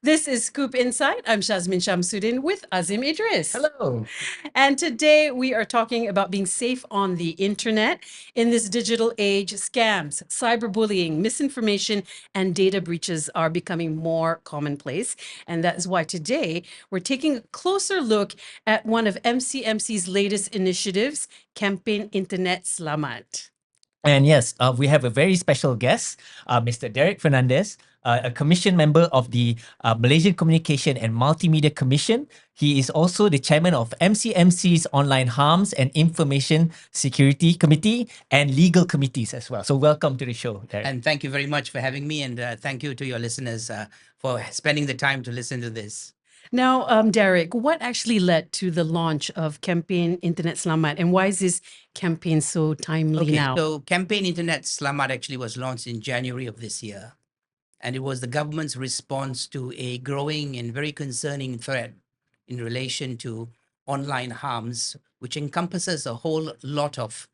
This is Scoop Insight. I'm Shazmin Shamsuddin with Azim Idris. Hello. And today we are talking about being safe on the internet in this digital age. Scams, cyberbullying, misinformation, and data breaches are becoming more commonplace. And that is why today we're taking a closer look at one of MCMC's latest initiatives, Kempen Internet Selamat. And yes, we have a very special guest, Mr. Derek Fernandez, a commission member of the Malaysian Communication and Multimedia Commission. He is also the chairman of MCMC's Online Harms and Information Security Committee and legal committees as well. So welcome to the show, Derek. And thank you very much for having me. And thank you to your listeners for spending the time to listen to this. Now, Derek, what actually led to the launch of Kempen Internet Selamat, and why is this campaign so timely now? So Kempen Internet Selamat actually was launched in January of this year. And it was the government's response to a growing and very concerning threat in relation to online harms, which encompasses a whole lot of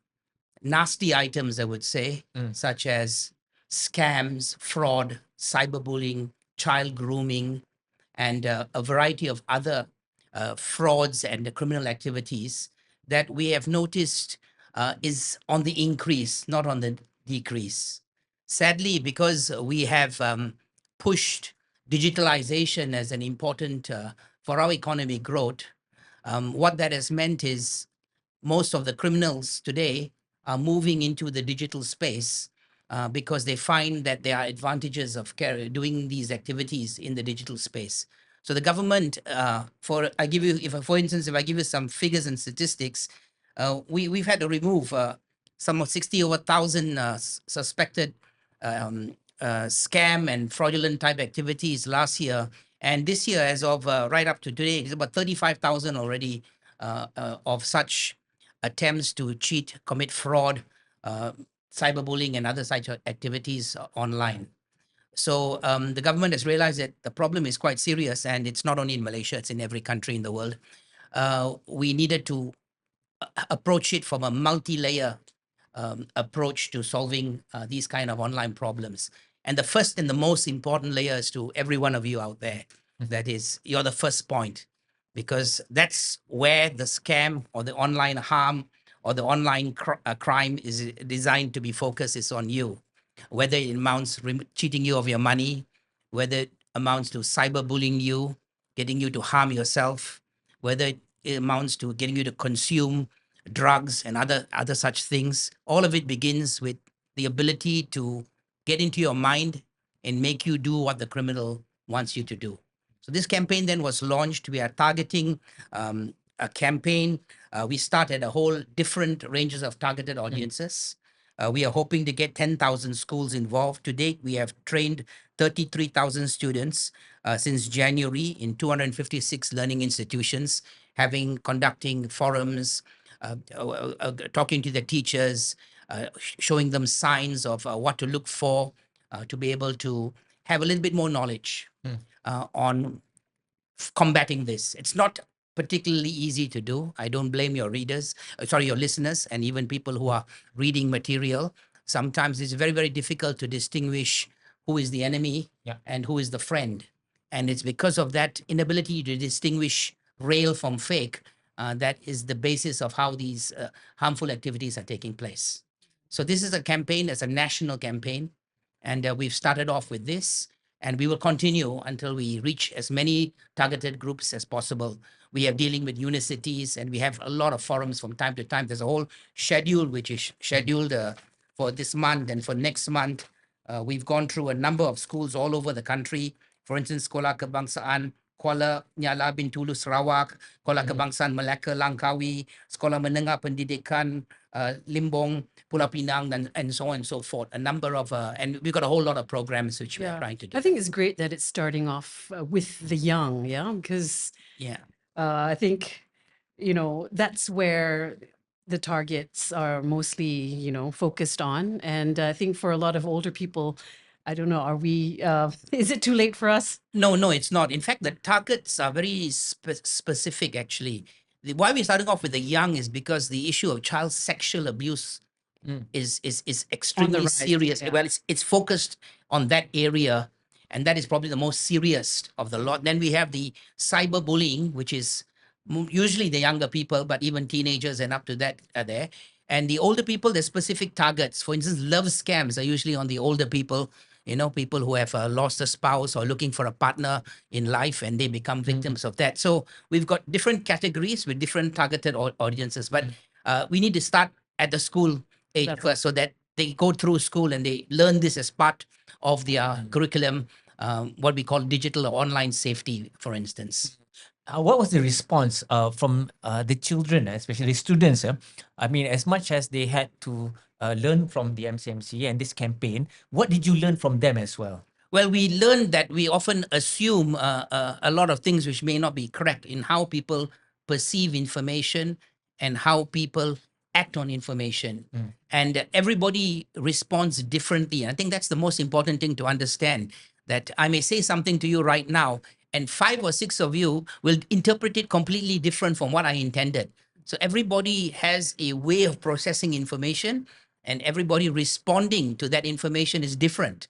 nasty items, I would say, such as scams, fraud, cyberbullying, child grooming, and a variety of other frauds and criminal activities that we have noticed is on the increase, not on the decrease. Sadly, because we have pushed digitalization as an important for our economic growth, what that has meant is most of the criminals today are moving into the digital space because they find that there are advantages of doing these activities in the digital space. So the government, for instance, if I give you some figures and statistics, we've had to remove some of 60 over 1,000 suspected scam and fraudulent type activities last year. And this year, as of right up to today, it's about 35,000 already of such attempts to cheat, commit fraud, cyberbullying, and other such activities online. So the government has realized that the problem is quite serious, and it's not only in Malaysia, it's in every country in the world. We needed to approach it from a multi-layer approach to solving these kind of online problems. And the first and the most important layer is to every one of you out there. That is, you're the first point, because that's where the scam or the online harm or the online crime is designed to be focused, is on you. Whether it amounts cheating you of your money, whether it amounts to cyberbullying you, getting you to harm yourself, whether it amounts to getting you to consume drugs and other such things. All of it begins with the ability to get into your mind and make you do what the criminal wants you to do. So this campaign then was launched. We are targeting a campaign. We started a whole different ranges of targeted audiences. We are hoping to get 10,000 schools involved. To date, we have trained 33,000 students since January in 256 learning institutions, conducting forums, talking to the teachers, showing them signs of what to look for to be able to have a little bit more knowledge on combating this. It's not particularly easy to do. I don't blame your your listeners, and even people who are reading material. Sometimes it's very, very difficult to distinguish who is the enemy and who is the friend. And it's because of that inability to distinguish real from fake that is the basis of how these harmful activities are taking place. So this is a campaign, it's a national campaign, and we've started off with this, and we will continue until we reach as many targeted groups as possible. We are dealing with universities, and we have a lot of forums from time to time. There's a whole schedule which is scheduled for this month and for next month. We've gone through a number of schools all over the country. For instance, Sekolah Kebangsaan Kuala Nyala Bintulu Sarawak, Sekolah Kebangsaan Melaka Langkawi, Sekolah Menengah Pendidikan Limbong, Pulau Pinang, and so on and so forth. A number of, and we've got a whole lot of programs which we're trying to do. I think it's great that it's starting off with the young, because I think, that's where the targets are mostly, focused on. And I think for a lot of older people, I don't know, are we, is it too late for us? No, it's not. In fact, the targets are very specific, actually. Why we're starting off with the young is because the issue of child sexual abuse is extremely serious. Well, it's focused on that area. And that is probably the most serious of the lot. Then we have the cyberbullying, which is usually the younger people, but even teenagers and up to that are there. And the older people, there's specific targets. For instance, love scams are usually on the older people, people who have lost a spouse or looking for a partner in life, and they become victims of that. So we've got different categories with different targeted audiences. But we need to start at the school age That's first, so that they go through school and they learn this as part of their curriculum, what we call digital or online safety, for instance. What was the response from the children, especially students? I mean, as much as they had to learn from the MCMC and this campaign, what did you learn from them as well? Well, we learned that we often assume a lot of things which may not be correct in how people perceive information and how people act on information. And everybody responds differently. And I think that's the most important thing to understand, that I may say something to you right now, and 5 or 6 of you will interpret it completely different from what I intended. So everybody has a way of processing information, and everybody responding to that information is different.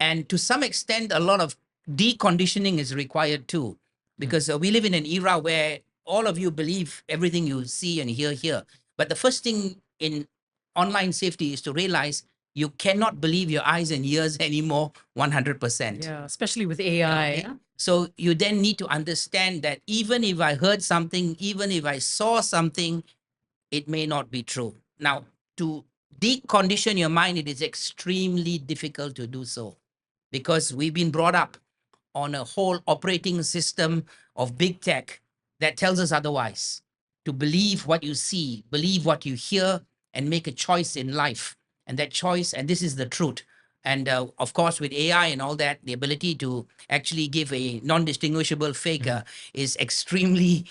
And to some extent, a lot of deconditioning is required too, because we live in an era where all of you believe everything you see and hear here. But the first thing in online safety is to realize you cannot believe your eyes and ears anymore 100%. Yeah, especially with AI. Okay? So you then need to understand that even if I heard something, even if I saw something, it may not be true. Now, to decondition your mind, it is extremely difficult to do so, because we've been brought up on a whole operating system of big tech that tells us otherwise. To believe what you see, believe what you hear, and make a choice in life. And that choice, and this is the truth. And of course, with AI and all that, the ability to actually give a non-distinguishable fake is extremely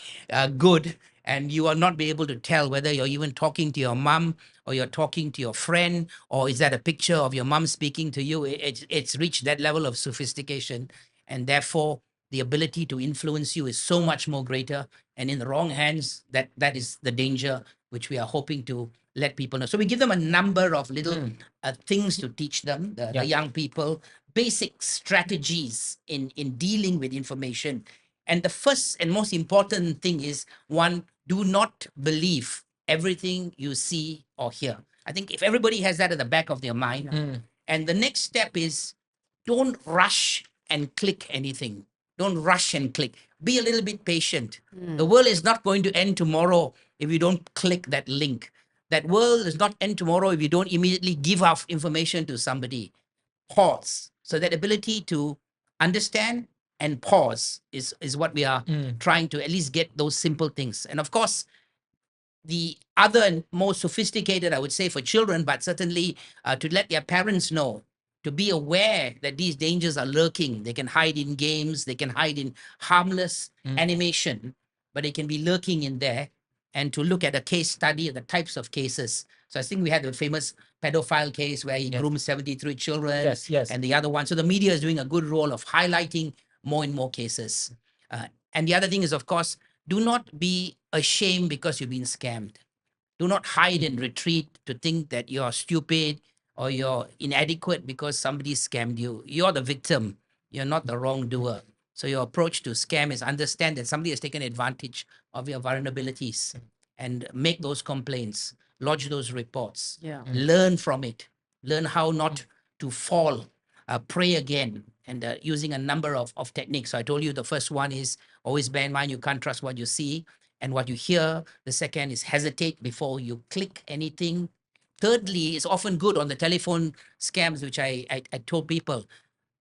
good. And you will not be able to tell whether you're even talking to your mom or you're talking to your friend, or is that a picture of your mom speaking to you? It's reached that level of sophistication. And therefore, the ability to influence you is so much more greater. And in the wrong hands, that is the danger which we are hoping to let people know. So we give them a number of little things to teach them, the young people, basic strategies in dealing with information. And the first and most important thing is, one, do not believe everything you see or hear. I think if everybody has that at the back of their mind, and the next step is, don't rush and click anything. Don't rush and click. Be a little bit patient. The world is not going to end tomorrow if you don't click that link. That world does not end tomorrow if you don't immediately give out information to somebody. Pause. So that ability to understand and pause is what we are trying to at least get those simple things. And of course, the other and more sophisticated, I would say, for children, but certainly to let their parents know, to be aware that these dangers are lurking. They can hide in games, they can hide in harmless animation, but they can be lurking in there. And to look at a case study of the types of cases. So I think we had the famous pedophile case where he groomed 73 children. Yes. And the other one. So the media is doing a good role of highlighting more and more cases. And the other thing is, of course, do not be ashamed because you've been scammed. Do not hide and retreat to think that you're stupid or you're inadequate because somebody scammed you. You're the victim. You're not the wrongdoer. So your approach to scam is understand that somebody has taken advantage of your vulnerabilities and make those complaints, lodge those reports, learn from it, learn how not to fall, pray again, and using a number of techniques. So I told you the first one is always bear in mind you can't trust what you see and what you hear. The second is hesitate before you click anything. Thirdly, it's often good on the telephone scams, which I told people,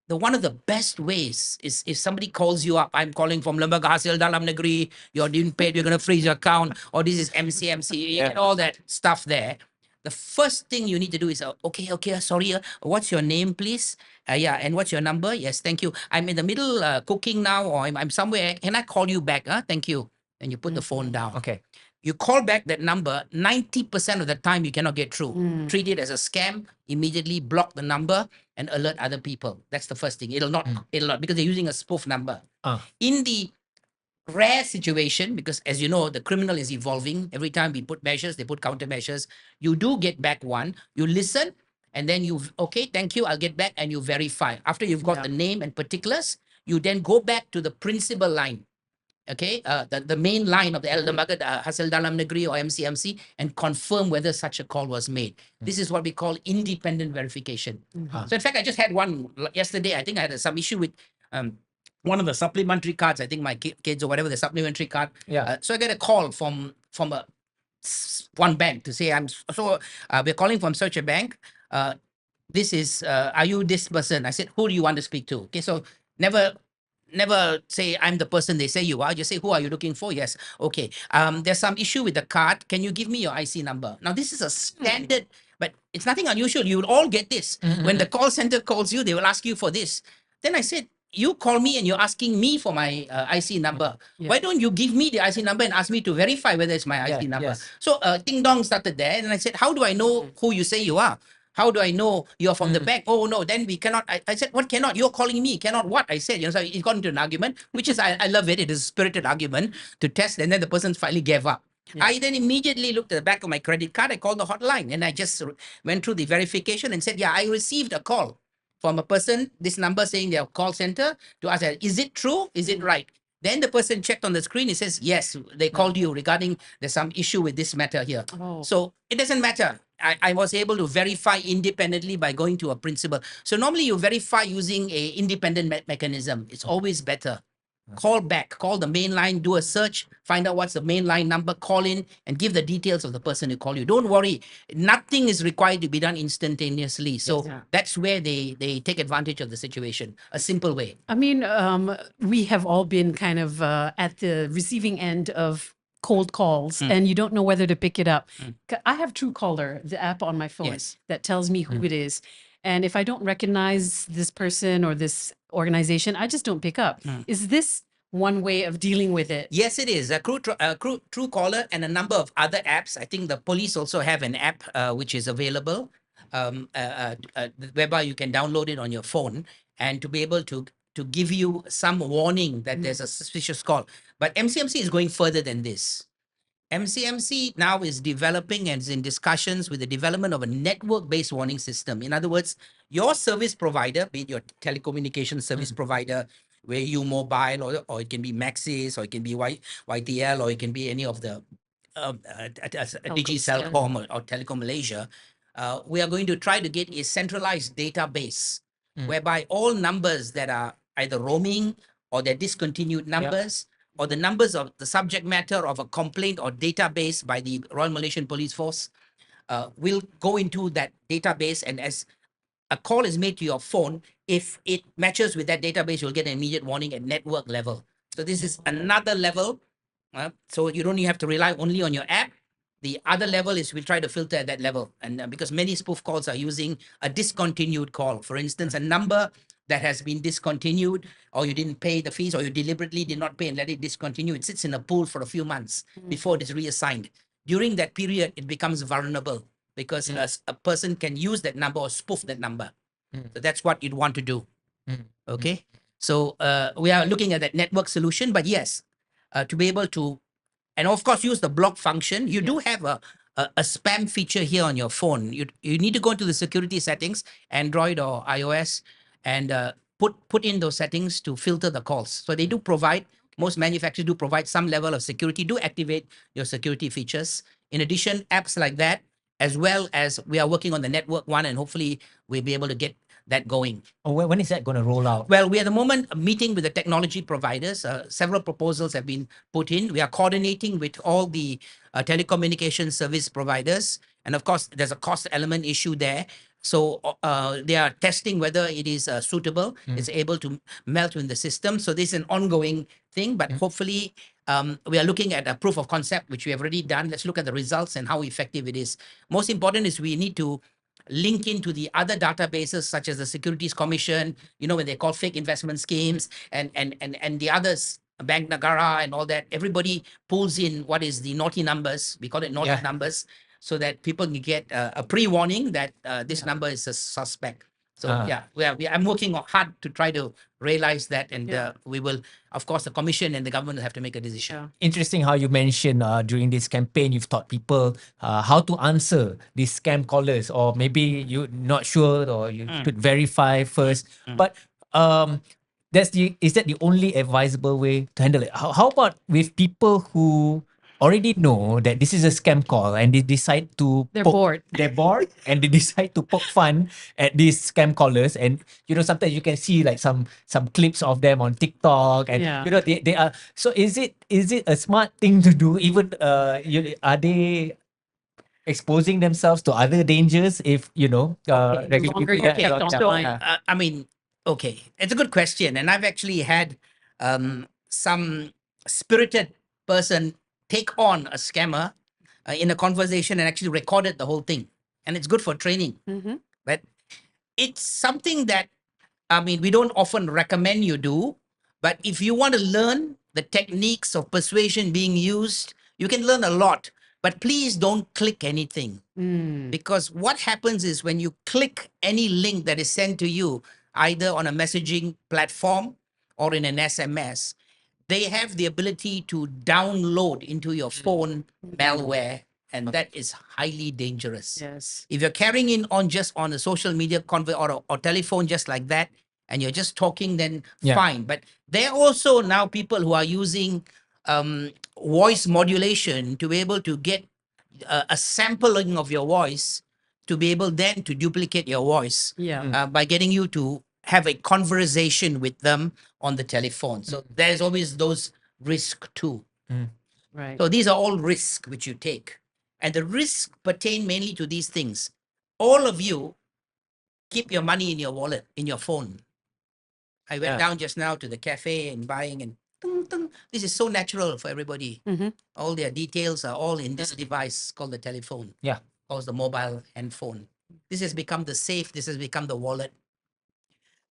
one of the best ways is if somebody calls you up, I'm calling from Lembaga Hasil Dalam Negeri, you didn't pay, you're going to freeze your account, or this is MCMC, you get all that stuff there. The first thing you need to do is, okay, sorry, what's your name, please? Yeah, and what's your number? Yes, thank you. I'm in the middle cooking now, or I'm somewhere. Can I call you back? Thank you. And you put the phone down. Okay. You call back that number, 90% of the time you cannot get through. Treat it as a scam, immediately block the number and alert other people. That's the first thing. It'll not, because they're using a spoof number. In the rare situation, because as you know, the criminal is evolving. Every time we put measures, they put countermeasures. You do get back one, you listen, and then okay, thank you, I'll get back, and you verify. After you've got Yeah. the name and particulars, you then go back to the principal line. Okay, the main line of the lembaga hasil dalam negeri or MCMC, and confirm whether such a call was made. This is what we call independent verification. So in fact, I just had one yesterday. I think I had some issue with one of the supplementary cards. I think my kids or whatever, the supplementary card. Yeah. So I get a call from one bank to say, we're calling from such a bank. This is, are you this person? I said, who do you want to speak to? Okay, so never say I'm the person they say you are. Just say, who are you looking for? Yes. Okay. There's some issue with the card. Can you give me your IC number? Now, this is a standard, but it's nothing unusual. You will all get this. When the call center calls you, they will ask you for this. Then I said, you call me and you're asking me for my IC number. Yeah. Why don't you give me the IC number and ask me to verify whether it's my IC number? Yes. So ding dong started there. And I said, how do I know who you say you are? How do I know you're from the bank? Oh, no, then we cannot. I said, what cannot? You're calling me. Cannot what? I said, so it got into an argument, which is, I love it. It is a spirited argument to test. And then the person finally gave up. Yeah. I then immediately looked at the back of my credit card. I called the hotline and I just went through the verification and said, yeah, I received a call from a person, this number saying their call center, to ask, is it true? Is it right? Then the person checked on the screen. It says, yes, they called you regarding there's some issue with this matter here. Oh. So it doesn't matter. I was able to verify independently by going to a principal. So normally you verify using a independent mechanism. It's always better. Call back, call the main line, do a search, find out what's the main line number, call in and give the details of the person who called you. Don't worry. Nothing is required to be done instantaneously. So Yeah. that's where they take advantage of the situation. A simple way. I mean, we have all been kind of at the receiving end of cold calls, and you don't know whether to pick it up. I have Truecaller, the app on my phone Yes. that tells me who it is. And if I don't recognize this person or this organization, I just don't pick up. Is this one way of dealing with it? Yes, it is. Truecaller and a number of other apps. I think the police also have an app which is available, whereby you can download it on your phone and to be able to give you some warning that there's a suspicious call. But MCMC is going further than this. MCMC now is developing and is in discussions with the development of a network-based warning system. In other words, your service provider, be it your telecommunication service provider, where you mobile, or it can be Maxis, or it can be YTL, or it can be any of the Digicelcom or Telecom Malaysia, we are going to try to get a centralized database whereby all numbers that are either roaming or they're discontinued numbers, or the numbers of the subject matter of a complaint or database by the Royal Malaysian Police Force will go into that database, and as a call is made to your phone, if it matches with that database, you'll get an immediate warning at network level. So this is another level. So you don't have to rely only on your app. The other level is we'll try to filter at that level. And because many spoof calls are using a discontinued call, for instance, a number that has been discontinued, or you didn't pay the fees, or you deliberately did not pay and let it discontinue. It sits in a pool for a few months before it is reassigned. During that period, it becomes vulnerable because a person can use that number or spoof that number. So that's what you'd want to do. Okay. So we are looking at that network solution, but yes, to be able to, and of course, use the block function. You do have a spam feature here on your phone. You need to go into the security settings, Android or iOS, and put in those settings to filter the calls. So they do provide, most manufacturers do provide some level of security, do activate your security features. In addition, apps like that, as well as we are working on the network one, and hopefully we'll be able to get that going. Oh, when is that going to roll out? Well, we are at the moment meeting with the technology providers. Several proposals have been put in. We are coordinating with all the telecommunication service providers. And of course, there's a cost element issue there. So they are testing whether it is suitable, it's able to melt in the system. So this is an ongoing thing, but hopefully we are looking at a proof of concept, which we have already done. Let's look at the results and how effective it is. Most important is we need to link into the other databases such as the Securities Commission, when they call fake investment schemes, and the others, Bank Negara and all that. Everybody pulls in what is the naughty numbers. We call it naughty numbers, so that people can get a pre-warning that this number is a suspect. So I'm working hard to try to realize that, and we will, of course, the commission and the government will have to make a decision. Yeah. Interesting how you mentioned during this campaign, you've taught people how to answer these scam callers, or maybe you're not sure, or you should verify first. But is that the only advisable way to handle it? How about with people who already know that this is a scam call and they decide to They're bored. they're bored and they decide to poke fun at these scam callers, and sometimes you can see like some clips of them on TikTok, and Yeah. they are, so is it a smart thing to do? Even are they exposing themselves to other dangers if regular longer people? you're kept online. I mean, okay, it's a good question, and I've actually had some spirited person take on a scammer in a conversation and actually recorded the whole thing, and it's good for training. Mhm. But it's something that, I mean, we don't often recommend you do, but if you want to learn the techniques of persuasion being used, you can learn a lot. But please don't click anything. Mm. Because what happens is when you click any link that is sent to you, either on a messaging platform or in an SMS, they have the ability to download into your phone malware, and that is highly dangerous. Yes. If you're carrying in on just on a social media or telephone just like that, and you're just talking, then fine. But there are also now people who are using voice modulation to be able to get a sampling of your voice, to be able then to duplicate your voice Yeah. by getting you to have a conversation with them on the telephone. So there's always those risks too. Right. So these are all risks which you take. And the risks pertain mainly to these things. All of you keep your money in your wallet, in your phone. I went down just now to the cafe and buying, and tung, tung. This is so natural for everybody. Mhm. All their details are all in this device called the telephone. Yeah. Or the mobile handphone. This has become the safe. This has become the wallet.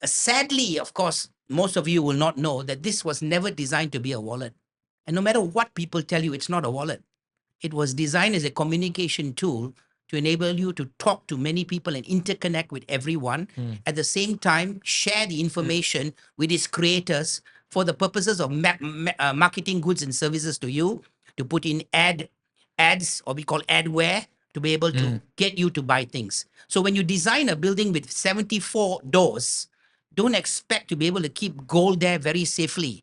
Sadly, of course, most of you will not know that this was never designed to be a wallet. And no matter what people tell you, it's not a wallet. It was designed as a communication tool to enable you to talk to many people and interconnect with everyone. At the same time, share the information with its creators for the purposes of marketing goods and services to you, to put in ads, or we call adware, to be able to get you to buy things. So when you design a building with 74 doors, don't expect to be able to keep gold there very safely.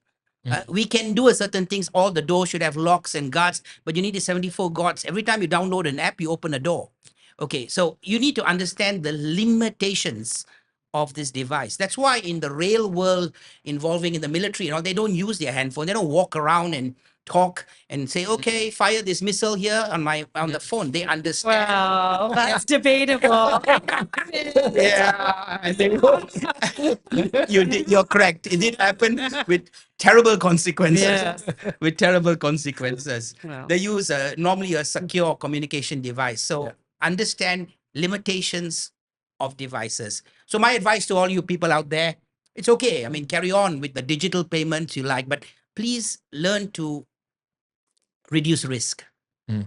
We can do a certain things. All the doors should have locks and guards, but you need the 74 guards. Every time you download an app, you open a door. Okay, so you need to understand the limitations of this device. That's why in the real world involving in the military and all, they don't use their handphone. They don't walk around and talk and say, okay, fire this missile here on the phone. They understand. Well, that's debatable. Yeah, I think you're correct. It did happen with terrible consequences. Yes. With terrible consequences. Well. They use normally a secure communication device. So understand limitations of devices. So my advice to all you people out there, it's okay. I mean, carry on with the digital payments you like, but please learn to reduce risk.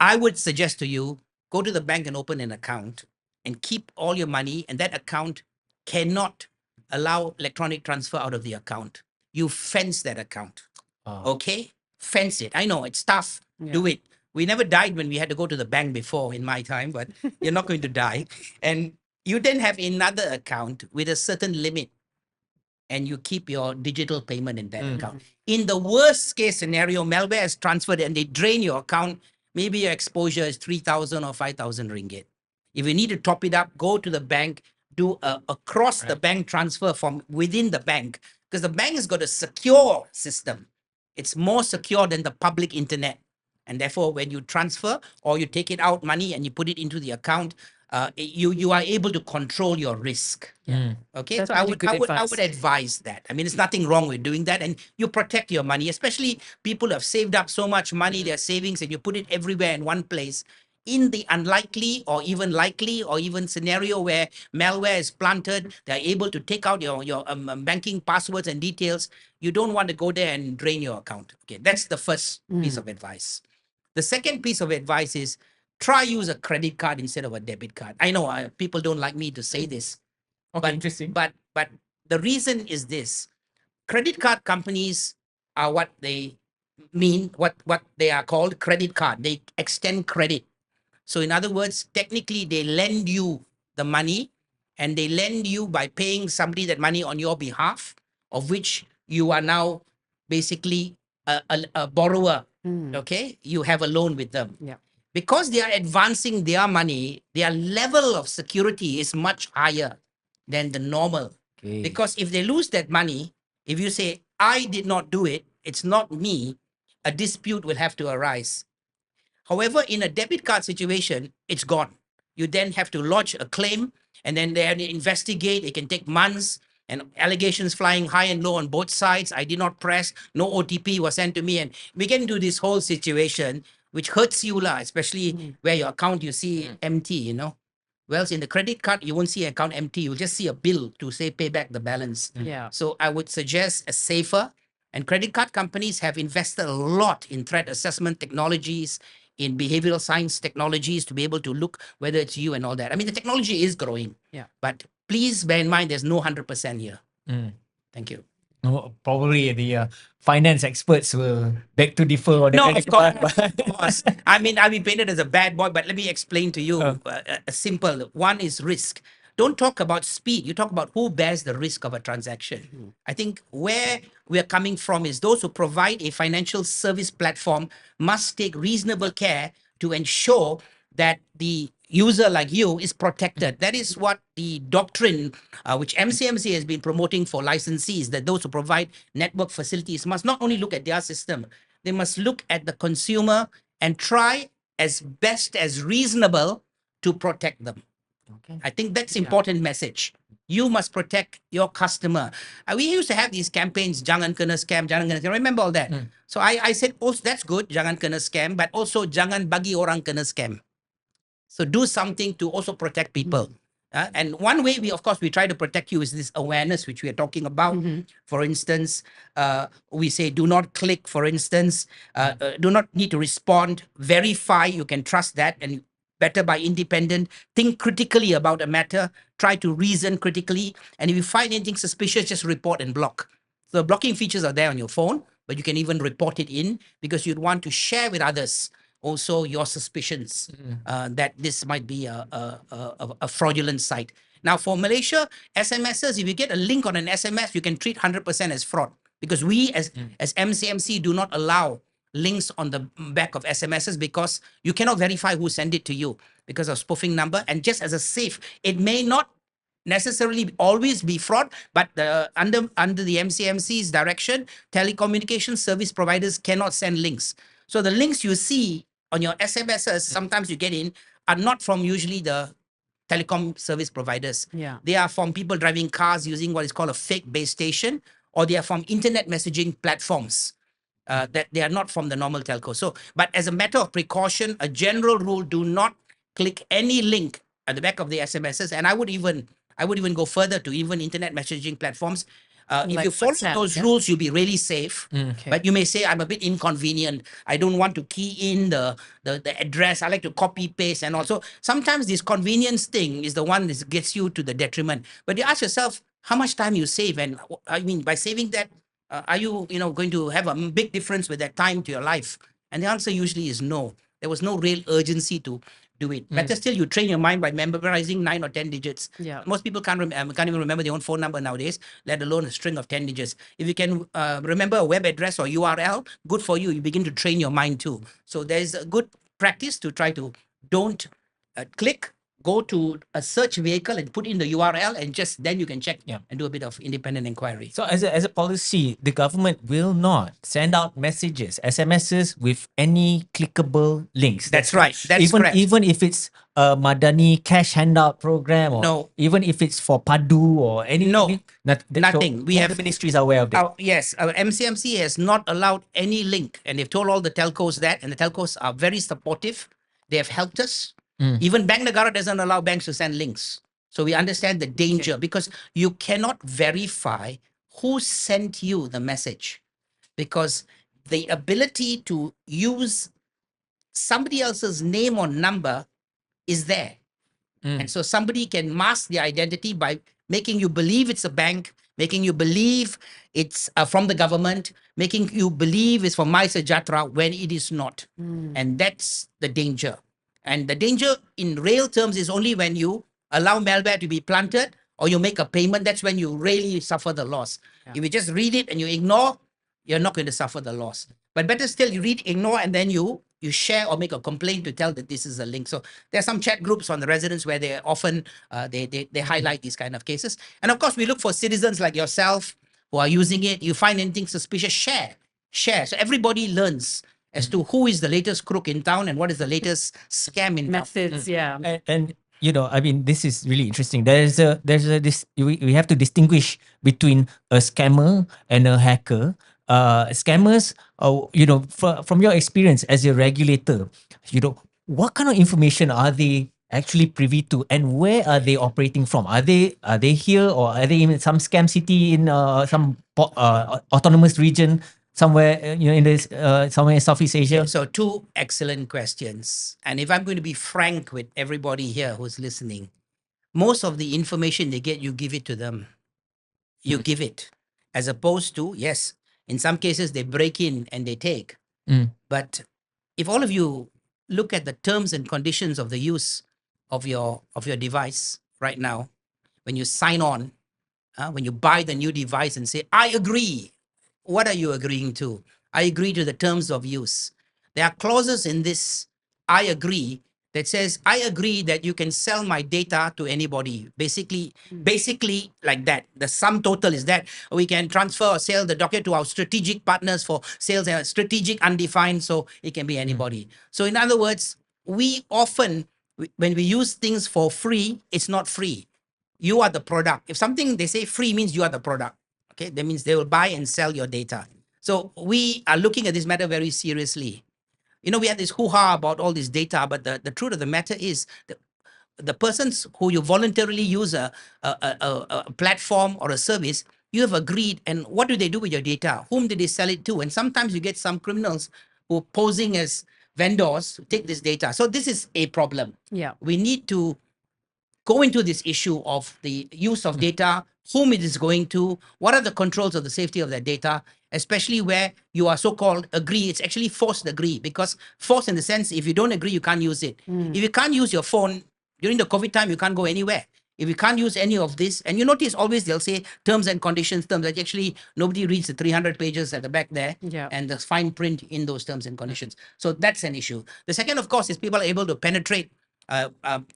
I would suggest to you, go to the bank and open an account and keep all your money, and that account cannot allow electronic transfer out of the account. You fence that account. Okay? Fence it. I know it's tough. Do it. We never died when we had to go to the bank before in my time, but you're not going to die. And you then have another account with a certain limit, and you keep your digital payment in that account. In the worst case scenario, malware is transferred and they drain your account. Maybe your exposure is 3,000 or 5,000 ringgit. If you need to top it up, go to the bank, do a across the bank transfer from within the bank, because the bank has got a secure system. It's more secure than the public internet. And therefore, when you transfer or you take it out money and you put it into the account, you are able to control your risk. Okay, That's so I really would good I would I advice. would advise that. I mean, there's nothing wrong with doing that, and you protect your money, especially people who have saved up so much money, their savings, and you put it everywhere in one place. In the unlikely or even likely or even scenario where malware is planted, they're able to take out your banking passwords and details. You don't want to go there and drain your account. Okay, that's the first piece of advice. The second piece of advice is try use a credit card instead of a debit card. I know people don't like me to say this, Okay, interesting. But the reason is this: credit card companies are what they mean, what they are called credit card. They extend credit. So in other words, technically they lend you the money, and they lend you by paying somebody that money on your behalf, of which you are now basically a borrower. Okay, you have a loan with them. Yeah. Because they are advancing their money, their level of security is much higher than the normal. Okay. Because if they lose that money, if you say, I did not do it, it's not me, a dispute will have to arise. However, in a debit card situation, it's gone. You then have to lodge a claim, and then they have to investigate. It can take months, and allegations flying high and low on both sides. I did not press, no OTP was sent to me, and we get into this whole situation, which hurts you, especially where your account you see empty, Whereas in the credit card, you won't see an account empty. You'll just see a bill to say pay back the balance. Yeah. So I would suggest a safer, and credit card companies have invested a lot in threat assessment technologies, in behavioral science technologies to be able to look whether it's you and all that. I mean, the technology is growing. Yeah. But please bear in mind, there's no 100% here. Mm. Thank you. No, probably the finance experts will beg to differ on No, that. of course, of course. I mean, I'll be painted as a bad boy, but let me explain to you a simple one is risk. Don't talk about speed. You talk about who bears the risk of a transaction. I think where we are coming from is those who provide a financial service platform must take reasonable care to ensure that the user like you is protected. That is what the doctrine, which MCMC has been promoting for licensees, that those who provide network facilities must not only look at their system, they must look at the consumer and try as best as reasonable to protect them. Okay. I think that's Yeah. important message. You must protect your customer. We used to have these campaigns, jangan kena scam, jangan kena scam. Remember all that? So I said, oh, that's good, jangan kena scam, but also jangan bagi orang kena scam. So do something to also protect people. And one way we try to protect you is this awareness, which we are talking about. For instance, we say do not click, for instance, do not need to respond, verify, you can trust that, and better by independent, think critically about a matter, try to reason critically, and if you find anything suspicious, just report and block. So blocking features are there on your phone, but you can even report it in because you'd want to share with others also your suspicions that this might be a fraudulent site. Now for Malaysia, SMSs, if you get a link on an SMS, you can treat 100% as fraud because we as MCMC do not allow links on the back of SMSs because you cannot verify who sent it to you because of spoofing number. And just as a safe, it may not necessarily always be fraud, but under the MCMC's direction, telecommunication service providers cannot send links. So the links you see on your SMSs, sometimes you get in, are not from usually the telecom service providers. Yeah. They are from people driving cars using what is called a fake base station, or they are from internet messaging platforms. That they are not from the normal telco. So, but as a matter of precaution, a general rule: do not click any link at the back of the SMSs. And I would even go further to even internet messaging platforms. If Like you follow WhatsApp, those yeah? rules, you'll be really safe. Okay. But you may say, I'm a bit inconvenient. I don't want to key in the address. I like to copy paste. And also sometimes this convenience thing is the one that gets you to the detriment. But you ask yourself how much time you save. And I mean, by saving that, are you going to have a big difference with that time to your life? And the answer usually is no. There was no real urgency to do it. Better still, you train your mind by memorizing 9 or 10 digits. Yeah. Most people can't even remember their own phone number nowadays, let alone a string of 10 digits. If you can remember a web address or URL, good for you. You begin to train your mind too. So there's a good practice to try to don't click, go to a search vehicle and put in the URL, and just then you can check and do a bit of independent inquiry. So as a policy, the government will not send out messages, SMSs with any clickable links. That's right. That's even correct. even if it's a Madani cash handout program, or No. even if it's for Padu or any No. nothing. We all have the ministries are aware of that. Yes, our MCMC has not allowed any link, and they've told all the telcos that, and the telcos are very supportive. They have helped us. Even Bank Negara doesn't allow banks to send links. So we understand the danger because you cannot verify who sent you the message, because the ability to use somebody else's name or number is there. And so somebody can mask their identity by making you believe it's a bank, making you believe it's from the government, making you believe it's from MySejahtera when it is not. And that's the danger. And the danger in real terms is only when you allow malware to be planted or you make a payment. That's when you really suffer the loss. If you just read it and you ignore, you're not going to suffer the loss. But better still, you read, ignore, and then you share or make a complaint to tell that this is a link. So there are some chat groups on the residents where they often they highlight these kind of cases. And of course, we look for citizens like yourself who are using it. You find anything suspicious, share. So everybody learns as to who is the latest crook in town and what is the latest scam in town. Methods, yeah. And you know, I mean, this is really interesting. We have to distinguish between a scammer and a hacker. Scammers, you know, from your experience as a regulator, you know, what kind of information are they actually privy to, and where are they operating from? Are they here, or are they in some scam city in some autonomous region somewhere, you know, in this somewhere in Southeast Asia? So two excellent questions. And if I'm going to be frank with everybody here who's listening, most of the information they get, you give it to them. You give it. As opposed to, yes, in some cases they break in and they take. But if all of you look at the terms and conditions of the use of your device right now, when you sign on, when you buy the new device and say, I agree. What are you agreeing to? I agree to the terms of use. There are clauses in this I agree that says, I agree that you can sell my data to anybody. Basically like that. The sum total is that we can transfer or sell the docket to our strategic partners for sales and strategic undefined, so it can be anybody. So in other words, we often, when we use things for free, it's not free. You are the product. If something they say free means you are the product. Okay, that means they will buy and sell your data. So we are looking at this matter very seriously. You know, we had this hoo-ha about all this data, but the truth of the matter is that the persons who you voluntarily use a platform or a service, you have agreed. And what do they do with your data? Whom did they sell it to? And sometimes you get some criminals who are posing as vendors to take this data. So this is a problem. Yeah. We need to go into this issue of the use of data, whom it is going to, what are the controls of the safety of that data, especially where you are so-called agree. It's actually forced agree, because forced in the sense, if you don't agree, you can't use it. If you can't use your phone during the COVID time, you can't go anywhere. If you can't use any of this, and you notice always they'll say terms and conditions, terms that actually nobody reads the 300 pages at the back there, Yeah. and the fine print in those terms and conditions. So that's an issue. The second, of course, is people are able to penetrate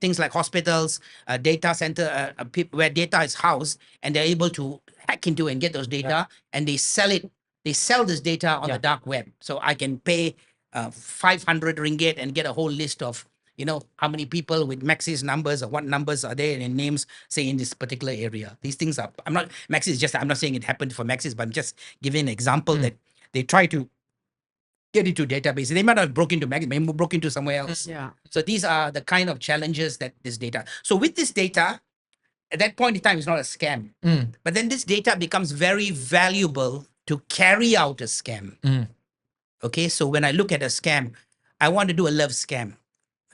things like hospitals, data center, where data is housed, and they're able to hack into and get those data, and they sell it. They sell this data on the dark web. So I can pay 500 ringgit and get a whole list of, you know, how many people with Maxis numbers or what numbers are there and names, say, in this particular area. These things are, I'm not saying it happened for Maxis, but I'm just giving an example that they try to get into database. They might have broken into Maxis, maybe broke into somewhere else. Yeah. So these are the kind of challenges that this data. So with this data, at that point in time, it's not a scam. But then this data becomes very valuable to carry out a scam. Okay, so when I look at a scam, I want to do a love scam.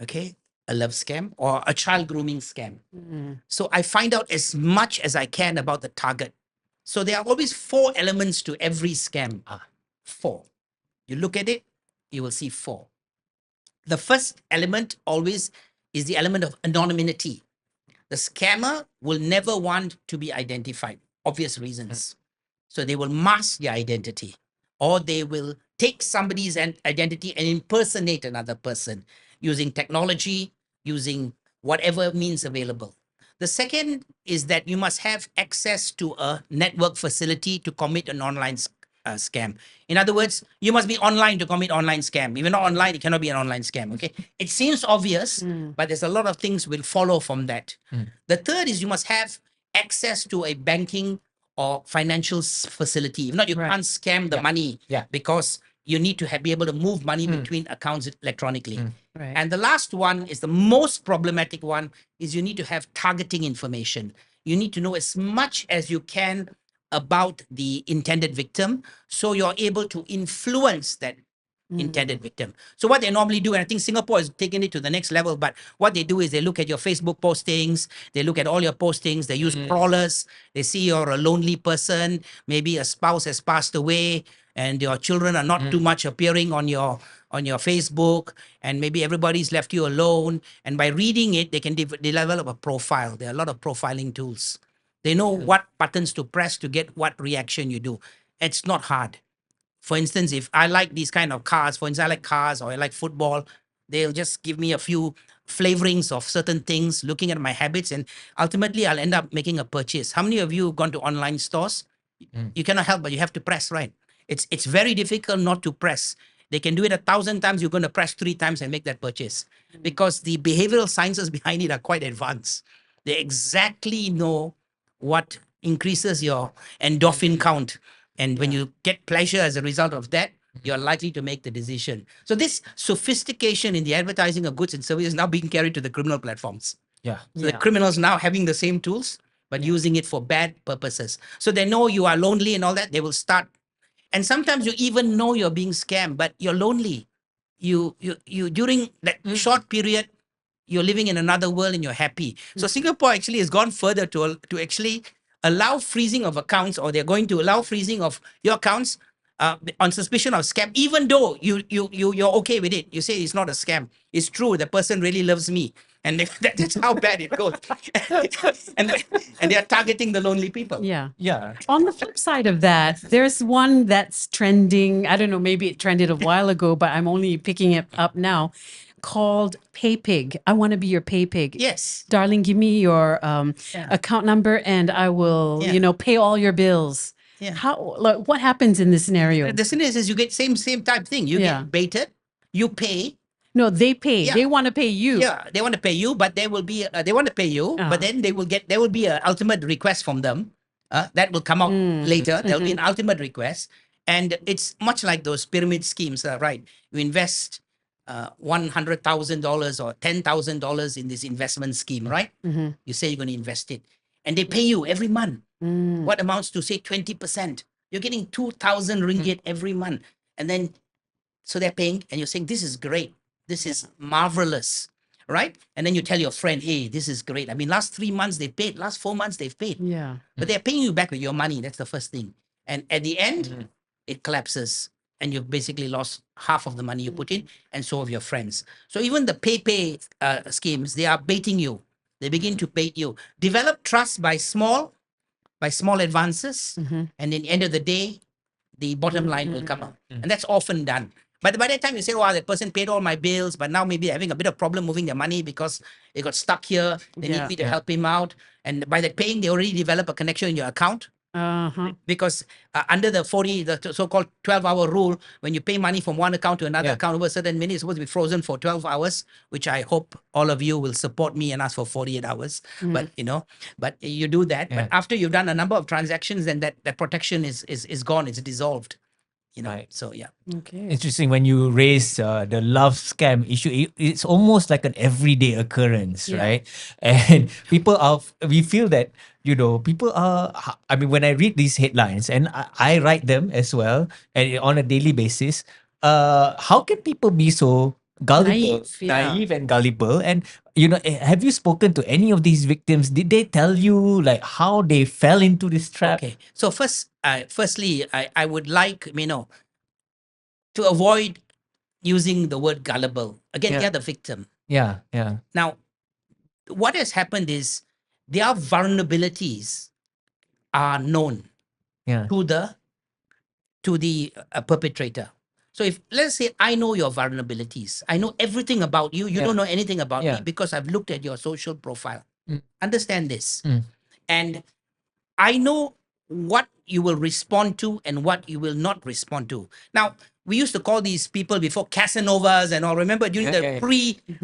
Okay, a love scam or a child grooming scam. So I find out as much as I can about the target. So there are always 4 elements to every scam. 4. You look at it, you will see 4. The first element always is the element of anonymity. The scammer will never want to be identified, obvious reasons. So they will mask their identity, or they will take somebody's identity and impersonate another person using technology, using whatever means available. The second is that you must have access to a network facility to commit an online scam. In other words, you must be online to commit online scam. If you're not online, it cannot be an online scam. Okay, it seems obvious, but there's a lot of things will follow from that. The third is you must have access to a banking or financial facility. If not, you can't scam the money, because you need to be able to move money between accounts electronically. Right. And the last one is the most problematic one, is you need to have targeting information. You need to know as much as you can about the intended victim, so you're able to influence that intended victim. So what they normally do, and I think Singapore is taking it to the next level, but what they do is they look at your Facebook postings, they look at all your postings, they use crawlers, they see you're a lonely person, maybe a spouse has passed away, and your children are not too much appearing on your Facebook, and maybe everybody's left you alone. And by reading it, they can develop a profile. There are a lot of profiling tools. They know what buttons to press to get what reaction you do. It's not hard. For instance, if I like these kind of cars, for instance, I like cars or I like football, they'll just give me a few flavorings of certain things, looking at my habits, and ultimately I'll end up making a purchase. How many of you have gone to online stores? You cannot help, but you have to press, right? It's very difficult not to press. They can do it 1,000 times. You're going to press 3 times and make that purchase because the behavioral sciences behind it are quite advanced. They exactly know what increases your endorphin count. And when you get pleasure as a result of that, you're likely to make the decision. So this sophistication in the advertising of goods and services is now being carried to the criminal platforms. Yeah. So the criminals now having the same tools, but using it for bad purposes. So they know you are lonely and all that. They will start. And sometimes you even know you're being scammed, but you're lonely. You during that short period, you're living in another world and you're happy. So Singapore actually has gone further to actually allow freezing of accounts, or they're going to allow freezing of your accounts on suspicion of scam, even though you're okay with it. You say it's not a scam. It's true. The person really loves me. And that's how bad it goes. and they are targeting the lonely people. Yeah. Yeah. On the flip side of that, there's one that's trending. I don't know, maybe it trended a while ago, but I'm only picking it up now, called Paypig. I want to be your Paypig. Yes. Darling, give me your account number and I will, Yeah. pay all your bills. Yeah. What happens in this scenario? The scenario is you get same type thing. You Yeah. get baited, you pay. No, they pay. Yeah. They want to pay you. Yeah, they want to pay you, but there will be they want to pay you, but then there will be an ultimate request from them that will come out later. There will be an ultimate request, and it's much like those pyramid schemes, right? You invest $100,000 or $10,000 in this investment scheme, right? You say you're going to invest it, and they pay you every month. What amounts to say 20%? You're getting 2,000 ringgit every month, and then so they're paying, and you're saying this is great. This is marvelous, right? And then you tell your friend, hey, this is great. I mean, last 3 months they paid, last 4 months they've paid. Yeah. But they're paying you back with your money. That's the first thing. And at the end, it collapses. And you've basically lost half of the money you put in, and so have your friends. So even the pay schemes, they are baiting you. They begin to bait you. Develop trust by small advances. And at the end of the day, the bottom line will come out. And that's often done. But by the time you say, wow, that person paid all my bills, but now maybe they're having a bit of problem moving their money because they got stuck here. They need me to help him out. And by that paying, they already develop a connection in your account. Because under the so-called 12-hour rule, when you pay money from one account to another account over a certain minute, it's supposed to be frozen for 12 hours, which I hope all of you will support me and ask for 48 hours. But you do that. But after you've done a number of transactions, then that protection is gone. It's dissolved. Right. So yeah. Okay. Interesting when you raise the love scam issue. It's almost like an everyday occurrence, right? And we feel that, people are, I mean, when I read these headlines and I write them as well and on a daily basis, how can people be so gullible, naive and gullible? And, have you spoken to any of these victims? Did they tell you like how they fell into this trap? Okay. So firstly, I would like, to avoid using the word gullible. Again, they're the victim. Yeah. Now, what has happened is their vulnerabilities are known to the perpetrator. So if, let's say, I know your vulnerabilities, I know everything about you, you don't know anything about me because I've looked at your social profile. Understand this. And I know what you will respond to and what you will not respond to. Now, we used to call these people before Casanovas and all. Remember during the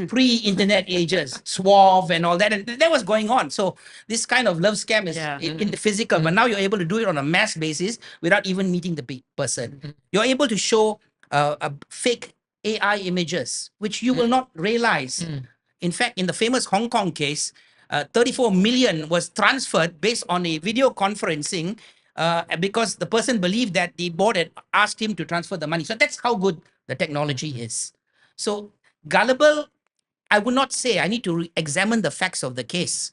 pre-internet ages, Suave and all that, and that was going on. So this kind of love scam is in the physical, but now you're able to do it on a mass basis without even meeting the person. You're able to show fake AI images, which you will not realize. In fact, in the famous Hong Kong case, 34 million was transferred based on a video conferencing because the person believed that the board had asked him to transfer the money. So that's how good the technology is. So gullible, I would not say. I need to examine the facts of the case.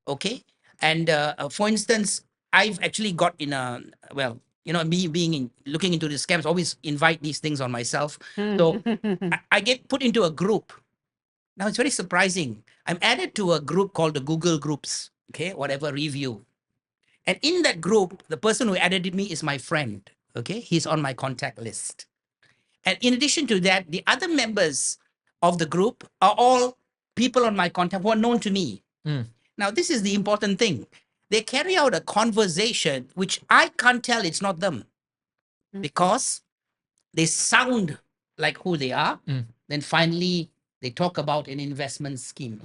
Okay. And for instance, I've actually got in a, well, me being looking into the scams, always invite these things on myself. So I get put into a group. Now it's very surprising. I'm added to a group called the Google Groups, okay, whatever review. And in that group, the person who added me is my friend, okay? He's on my contact list. And in addition to that, the other members of the group are all people on my contact who are known to me. Now, this is the important thing. They carry out a conversation which I can't tell it's not them because they sound like who they are. Then finally, they talk about an investment scheme.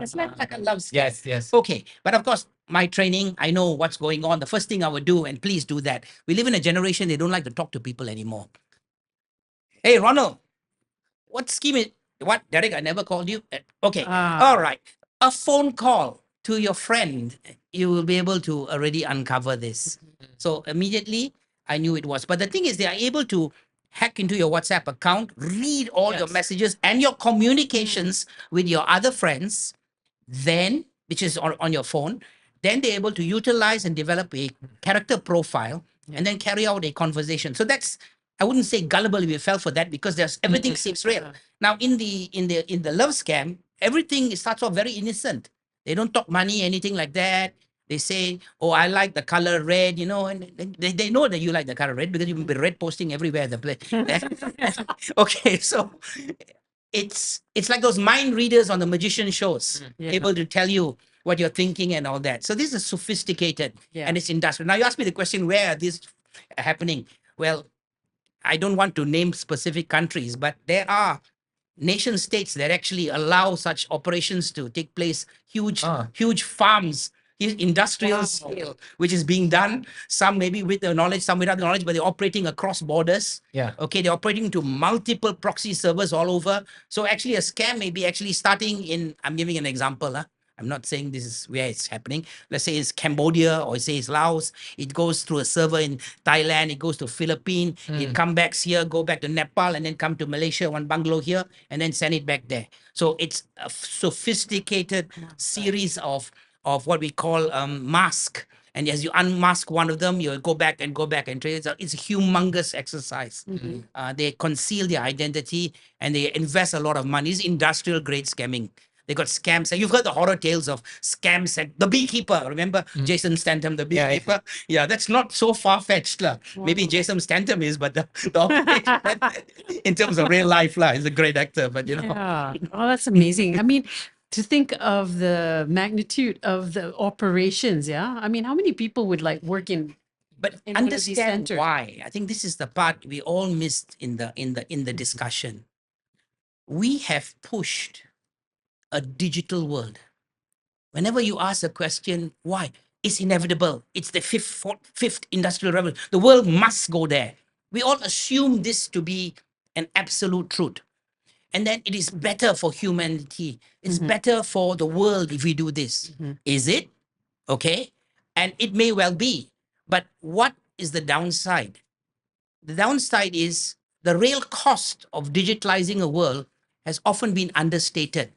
It's like a love scam. Yes, yes. Okay. But of course, my training, I know what's going on. The first thing I would do, and please do that. We live in a generation, they don't like to talk to people anymore. Hey, Ronald, what scheme is, what, Derek, I never called you. Okay. All right. A phone call to your friend, you will be able to already uncover this. So immediately I knew it was. But the thing is, they are able to hack into your WhatsApp account, read all your messages and your communications with your other friends, then, which is on your phone, then they're able to utilize and develop a character profile and then carry out a conversation. So that's, I wouldn't say gullible if you fell for that because there's everything seems real. Now in the love scam, everything starts off very innocent. They don't talk money, anything like that. They say, oh, I like the color red, and they know that you like the color red because you've been red posting everywhere. Okay, so it's like those mind readers on the magician shows, able to tell you what you're thinking and all that. So this is sophisticated and it's industrial. Now you ask me the question, where are these happening? Well, I don't want to name specific countries, but there are nation states that actually allow such operations to take place, huge farms, industrial scale, which is being done, some maybe with the knowledge, some without the knowledge, but they're operating across borders. Yeah. Okay, they're operating to multiple proxy servers all over. So actually a scam may be actually starting in, I'm giving an example, I'm not saying this is where it's happening. Let's say it's Cambodia or say it's Laos. It goes through a server in Thailand. It goes to Philippines. It come back here, go back to Nepal, and then come to Malaysia, one bungalow here, and then send it back there. So it's a sophisticated series of what we call mask. And as you unmask one of them, you'll go back and trade. It's a humongous exercise. They conceal their identity and they invest a lot of money. It's industrial grade scamming. They got scams. You've heard the horror tales of scams and the beekeeper. Remember Jason Statham, the beekeeper? Yeah, that's not so far-fetched. Maybe Jason Statham is, but the operator, in terms of real life, is a great actor. But Yeah. Oh, that's amazing. I mean, to think of the magnitude of the operations, yeah? I mean, how many people would like work in But in one of these understand centers? why. I think this is the part we all missed in the discussion. We have pushed a digital world. Whenever you ask a question, why? It's inevitable. It's the fifth industrial revolution. The world must go there. We all assume this to be an absolute truth. And then it is better for humanity. It's better for the world if we do this. Is it? Okay. And it may well be. But what is the downside? The downside is the real cost of digitalizing a world has often been understated.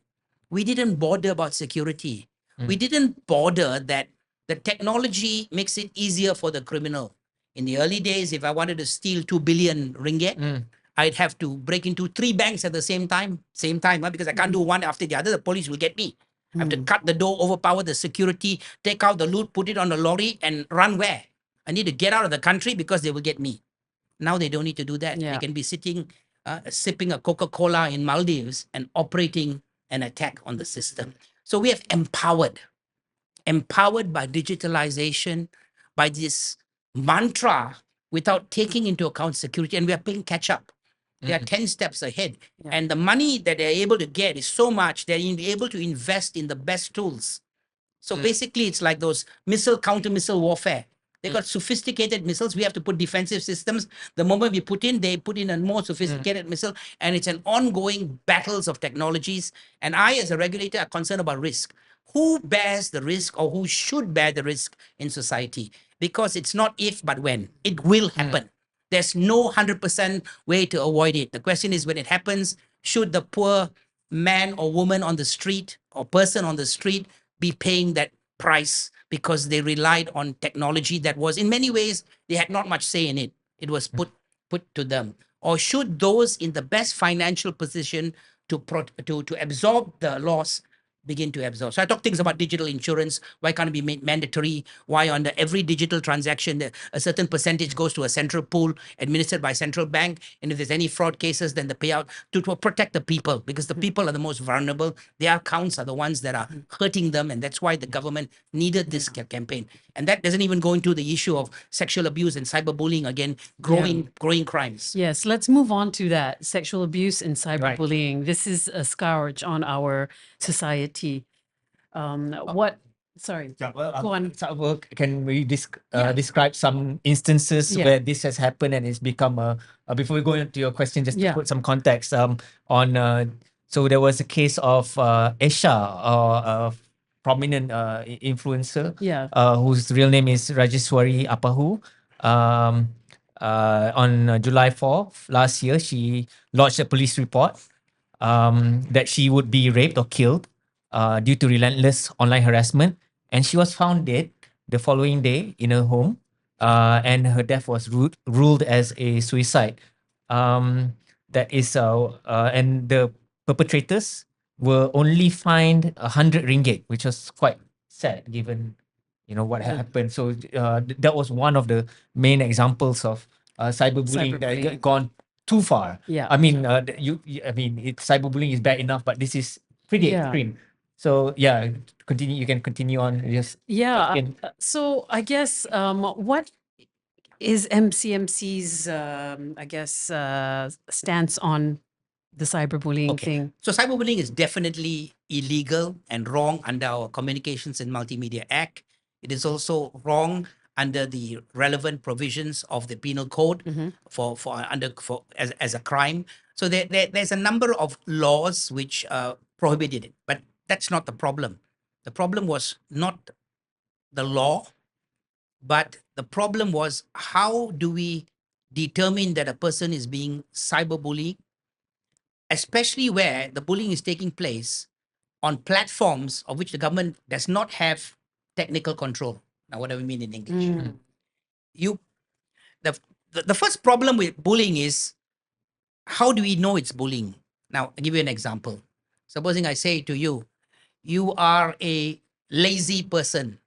We didn't bother about security. We didn't bother that the technology makes it easier for the criminal. In the early days, if I wanted to steal 2 billion ringgit, I'd have to break into 3 banks at the same time, because I can't do one after the other. The police will get me. I have to cut the door, overpower the security, take out the loot, put it on a lorry and run where? I need to get out of the country because they will get me. Now they don't need to do that. Yeah. They can be sitting, sipping a Coca-Cola in Maldives and operating an attack on the system. So we have empowered by digitalization, by this mantra without taking into account security. And we are playing catch up. They are 10 steps ahead. Yeah. And the money that they're able to get is so much, they're able to invest in the best tools. So basically, it's like those counter missile warfare. They got sophisticated missiles. We have to put defensive systems. The moment we put in, they put in a more sophisticated missile. And it's an ongoing battles of technologies. And I, as a regulator, are concerned about risk. Who bears the risk or who should bear the risk in society? Because it's not if, but when. It will happen. There's no 100% way to avoid it. The question is, when it happens, should the poor man or woman on the street or person on the street be paying that price because they relied on technology that was, in many ways, they had not much say in it. It was put to them. Or should those in the best financial position to absorb the loss begin to absorb? So I talk things about digital insurance. Why can't it be made mandatory? Why under every digital transaction, a certain percentage goes to a central pool administered by central bank? And if there's any fraud cases, then the payout to protect the people, because the people are the most vulnerable. Their accounts are the ones that are hurting them. And that's why the government needed this campaign. And that doesn't even go into the issue of sexual abuse and cyberbullying, again, growing crimes. Yes, let's move on to that. Sexual abuse and cyberbullying. This is a scourge on our society. Sorry, Yeah, well, go on. can we Yeah. describe some instances Yeah. where this has happened and it's become before we go into your question, just to Yeah. put some context so there was a case of Esha, a prominent influencer, Yeah. whose real name is Rajeswari Apahu. On July 4th last year, she lodged a police report that she would be raped or killed due to relentless online harassment. And she was found dead the following day in her home, and her death was ruled as a suicide. And the perpetrators were only fined 100 ringgit, which was quite sad given what had happened. So that was one of the main examples of cyberbullying that Cyberbullying. gone too far. Yeah. I mean, cyberbullying is bad enough, but this is pretty Yeah. extreme. So yeah, continue. You can continue on. Just Yeah. question. So I guess what is MCMC's stance on the cyberbullying Okay. thing? So cyberbullying is definitely illegal and wrong under our Communications and Multimedia Act. It is also wrong under the relevant provisions of the Penal Code as a crime. So there's a number of laws which prohibited it, but that's not the problem. The problem was not the law, but the problem was, how do we determine that a person is being cyberbullied, especially where the bullying is taking place on platforms of which the government does not have technical control. Now, what do we mean in English? You, the first problem with bullying is, how do we know it's bullying? Now, I'll give you an example. Supposing I say to you, you are a lazy person.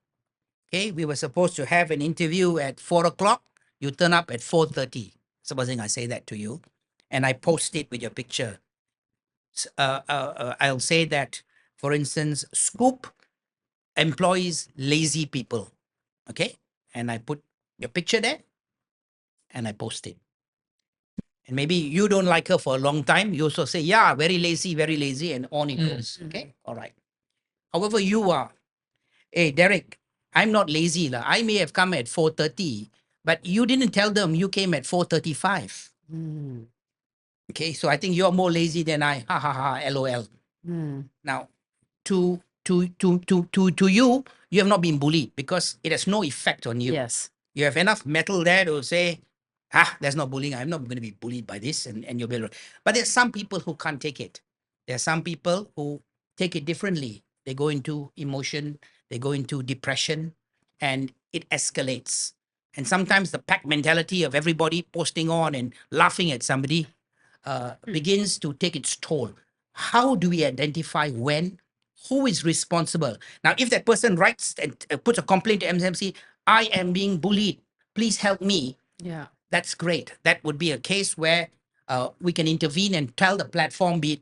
Okay, we were supposed to have an interview at 4 o'clock. You turn up at 4:30. Supposing I say that to you, and I post it with your picture. I'll say that, for instance, Scoop employs lazy people. Okay, and I put your picture there, and I post it. And maybe you don't like her for a long time. You also say, yeah, very lazy, and on it goes. Okay, all right. However, you are, hey, Derek, I'm not lazy. I may have come at 4:30, but you didn't tell them you came at 4:35. Okay, so I think you're more lazy than I. Ha ha ha, LOL. Now, to you, you have not been bullied because it has no effect on you. Yes. You have enough metal there to say, that's not bullying. I'm not going to be bullied by this, and you'll be able to. But there's some people who can't take it. There are some people who take it differently. They go into emotion, they go into depression, and it escalates. And sometimes the pack mentality of everybody posting on and laughing at somebody begins to take its toll. How do we identify when? Who is responsible? Now, if that person writes and puts a complaint to MCMC, I am being bullied, please help me. Yeah. That's great. That would be a case where we can intervene and tell the platform, be it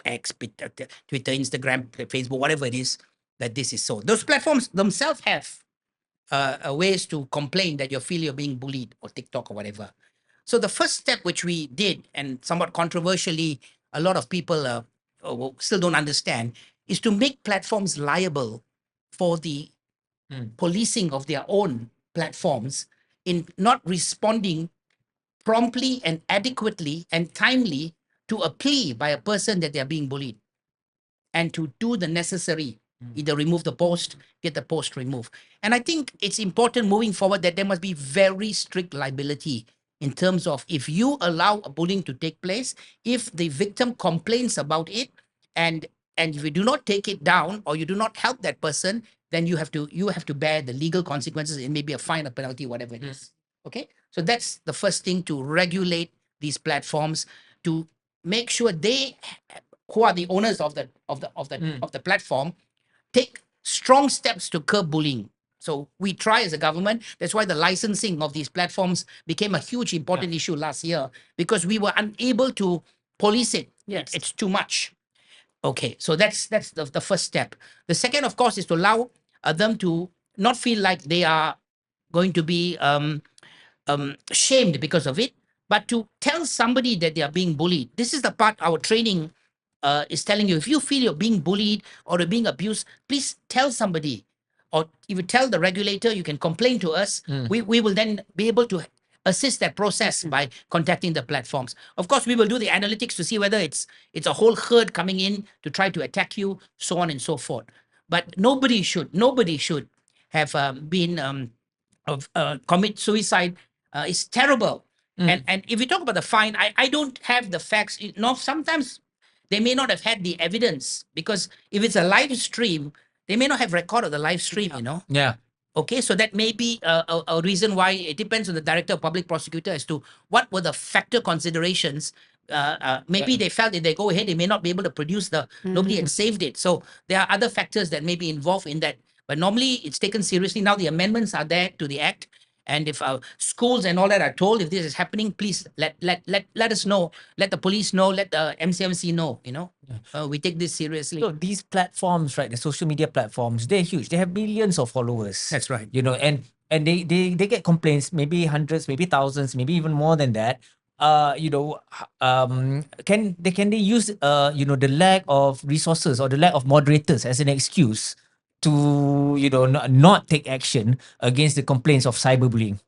X, Twitter, Instagram, Facebook, whatever it is, that this is so. Those platforms themselves have ways to complain that you feel you're being bullied, or TikTok or whatever. So the first step which we did, and somewhat controversially, a lot of people still don't understand, is to make platforms liable for the policing of their own platforms in not responding promptly and adequately and timely to a plea by a person that they're being bullied, and to do the necessary, either remove the post, get the post removed. And I think it's important moving forward that there must be very strict liability in terms of if you allow a bullying to take place, if the victim complains about it, and if you do not take it down or you do not help that person, then you have to bear the legal consequences. It may be a fine, a penalty, whatever it is. Okay, so that's the first thing, to regulate these platforms, to make sure they, who are the owners of the platform, take strong steps to curb bullying. So we try as a government. That's why the licensing of these platforms became a huge important issue last year, because we were unable to police it. Yes. It's too much. Okay, so that's the first step. The second, of course, is to allow them to not feel like they are going to be shamed because of it, but to tell somebody that they are being bullied. This is the part our training is telling you. If you feel you're being bullied or you're being abused, please tell somebody. Or if you tell the regulator, you can complain to us. We will then be able to assist that process by contacting the platforms. Of course, we will do the analytics to see whether it's a whole herd coming in to try to attack you, so on and so forth. But nobody should have been commit suicide. It's terrible. And if we talk about the fine, I don't have the facts. Sometimes they may not have had the evidence, because if it's a live stream, they may not have recorded the live stream. Yeah. Okay, so that may be a reason why. It depends on the director of public prosecutor as to what were the factor considerations. Maybe they felt if they go ahead, they may not be able to produce nobody had saved it. So there are other factors that may be involved in that. But normally it's taken seriously. Now the amendments are there to the act. And if schools and all that are told, if this is happening, please let us know. Let the police know. Let the MCMC know. We take this seriously. So these platforms, right, the social media platforms, they're huge. They have millions of followers. That's right. And they get complaints, maybe hundreds, maybe thousands, maybe even more than that. Can they use the lack of resources or the lack of moderators as an excuse to not take action against the complaints of cyberbullying?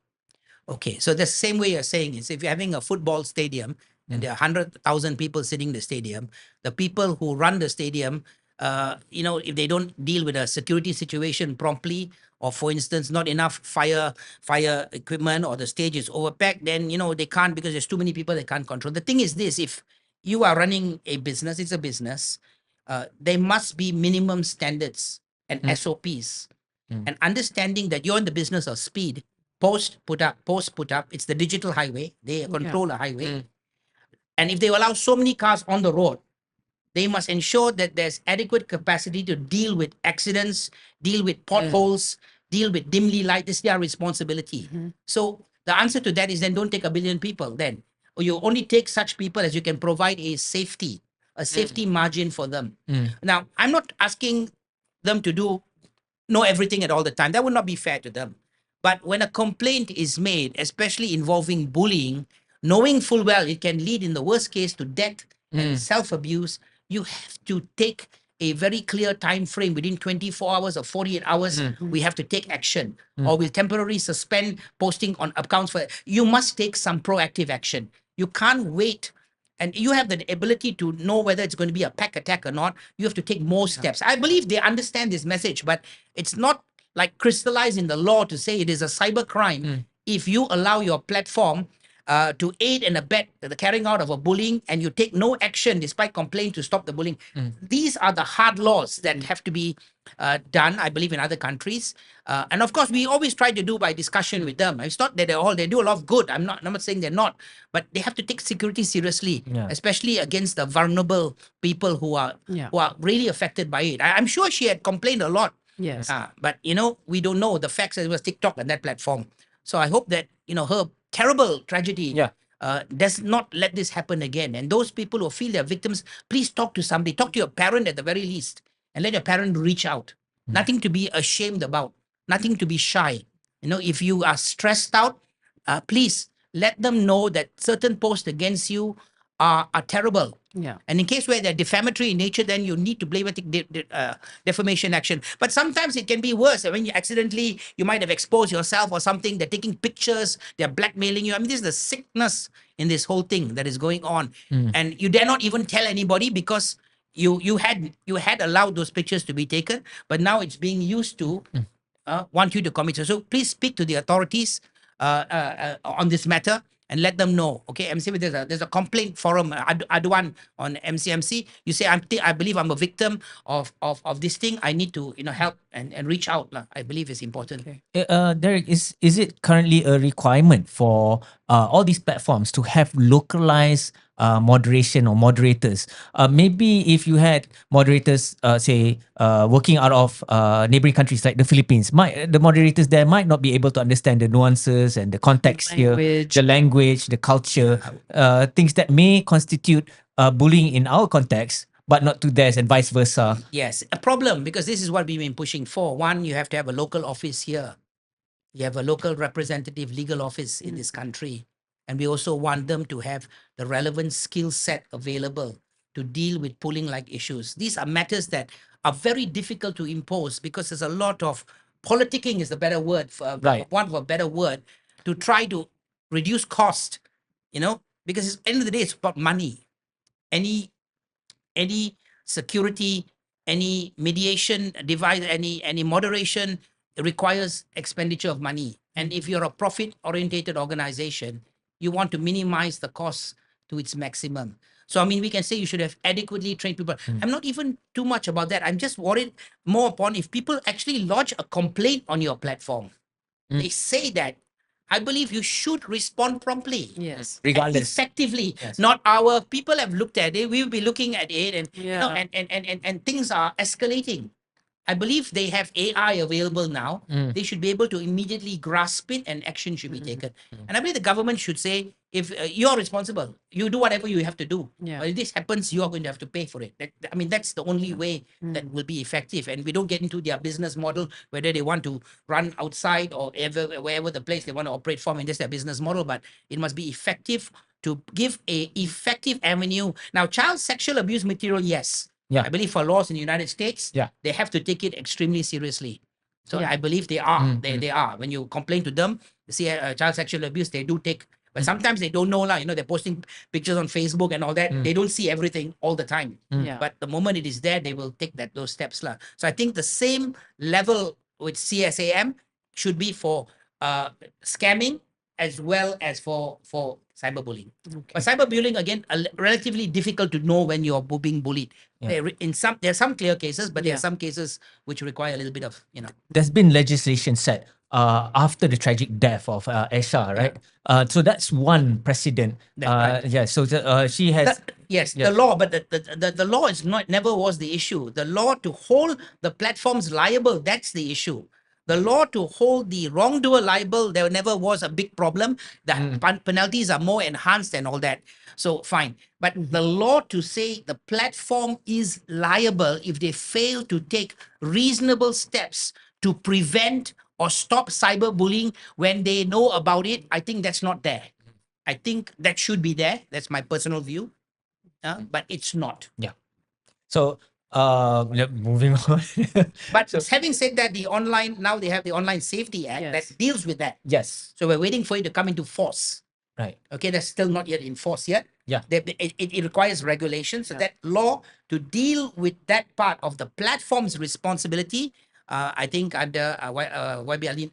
Okay, so the same way you're saying is, if you're having a football stadium and there are 100,000 people sitting in the stadium, the people who run the stadium, if they don't deal with a security situation promptly, or for instance, not enough fire equipment, or the stage is overpacked, then, they can't, because there's too many people they can't control. The thing is this: if you are running a business, it's a business, there must be minimum standards and SOPs, and understanding that you're in the business of speed. Post, put up. It's the digital highway. They control the highway. And if they allow so many cars on the road, they must ensure that there's adequate capacity to deal with accidents, deal with potholes, deal with dimly light. This is their responsibility. So the answer to that is, then don't take 1 billion people then. Or you only take such people as you can provide a safety margin for them. Now, I'm not asking them to know everything at all the time. That would not be fair to them. But when a complaint is made, especially involving bullying, knowing full well it can lead in the worst case to death and self-abuse, you have to take a very clear time frame. Within 24 hours or 48 hours, we have to take action, or we'll temporarily suspend posting on accounts. You must take some proactive action. You can't wait. And you have the ability to know whether it's going to be a pack attack or not. You have to take more steps. I believe they understand this message, but it's not like crystallized in the law to say it is a cyber crime if you allow your platform to aid and abet the carrying out of a bullying, and you take no action despite complaint to stop the bullying. These are the hard laws that have to be done, I believe, in other countries. And of course, we always try to do by discussion with them. It's not that they do a lot of good. I'm not saying they're not, but they have to take security seriously, especially against the vulnerable people who are really affected by it. I'm sure she had complained a lot. Yes. But we don't know the facts. It was TikTok and that platform. So I hope that her terrible tragedy does not let this happen again. And those people who feel they're victims, please talk to somebody. Talk to your parent at the very least, and let your parent reach out. Nothing to be ashamed about. Nothing to be shy. If you are stressed out, please let them know that certain posts against you are terrible. Yeah. And in case where they're defamatory in nature, then you need to blame defamation action. But sometimes it can be worse. When you might have exposed yourself or something. They're taking pictures. They're blackmailing you. I mean, this is the sickness in this whole thing that is going on. And you dare not even tell anybody, because you had allowed those pictures to be taken, but now it's being used to want you to commit. So please speak to the authorities on this matter. and let them know. Okay, MCMC, there's a complaint forum, Aduan on MCMC. You say, I believe I'm a victim of this thing. I need to help and reach out. I believe it's important. Okay. Derek, is it currently a requirement for all these platforms to have localized moderation or moderators? Maybe if you had moderators, say, working out of neighboring countries like the Philippines, the moderators there might not be able to understand the nuances and the context here, Language. the language, the culture, things that may constitute bullying in our context, but not to theirs, and vice versa. Yes, a problem, because this is what we've been pushing for. One, you have to have a local office here. You have a local representative legal office in this country. And we also want them to have the relevant skill set available to deal with bullying like issues. These are matters that are very difficult to impose because there's a lot of politicking is the better word, for Right. want of a better word, to try to reduce cost, because at the end of the day, it's about money. Any security, any mediation device, any moderation requires expenditure of money. And if you're a profit-orientated organization, you want to minimize the cost to its maximum. So, I mean, we can say you should have adequately trained people. I'm not even too much about that. I'm just worried more upon if people actually lodge a complaint on your platform. They say that, I believe you should respond promptly. Yes. And Regardless. effectively. Yes. Not our people have looked at it. We will be looking at it, and Yeah. and things are escalating. I believe they have AI available now. They should be able to immediately grasp it, and action should be taken. And I believe the government should say, if you're responsible, you do whatever you have to do. Yeah. But if this happens, you are going to have to pay for it. I mean, that's the only way that will be effective. And we don't get into their business model, whether they want to run outside or wherever the place they want to operate from, and that's their business model. But it must be effective to give a effective avenue. Now, child sexual abuse material, yes. Yeah. I believe for laws in the United States, Yeah. they have to take it extremely seriously. So Yeah. I believe they are. They are. When you complain to them, see child sexual abuse, they do take. But sometimes they don't know, they're posting pictures on Facebook and all that. They don't see everything all the time. Yeah. But the moment it is there, they will take those steps. So I think the same level with CSAM should be for scamming as well as for cyberbullying. But cyberbullying, again, relatively difficult to know when you're being bullied. Yeah. There are some clear cases, but there Yeah. are some cases which require a little bit of, There's been legislation set after the tragic death of Esha, right? So that's one precedent. Right. Yeah. So she has. Yes, Yes. the law, but the law is never was the issue. The law to hold the platforms liable, that's the issue. The law to hold the wrongdoer liable, there never was a big problem. The penalties are more enhanced and all that. So fine. But the law to say the platform is liable if they fail to take reasonable steps to prevent or stop cyberbullying when they know about it, I think that's not there. I think that should be there. That's my personal view. But it's not. Yeah. So moving on. But So- having said that, now they have the Online Safety Act Yes. that deals with that. Yes. So we're waiting for it to come into force. Right. Okay, that's still not yet in force yet. Yeah. It requires regulation. So that law to deal with that part of the platform's responsibility, I think under YB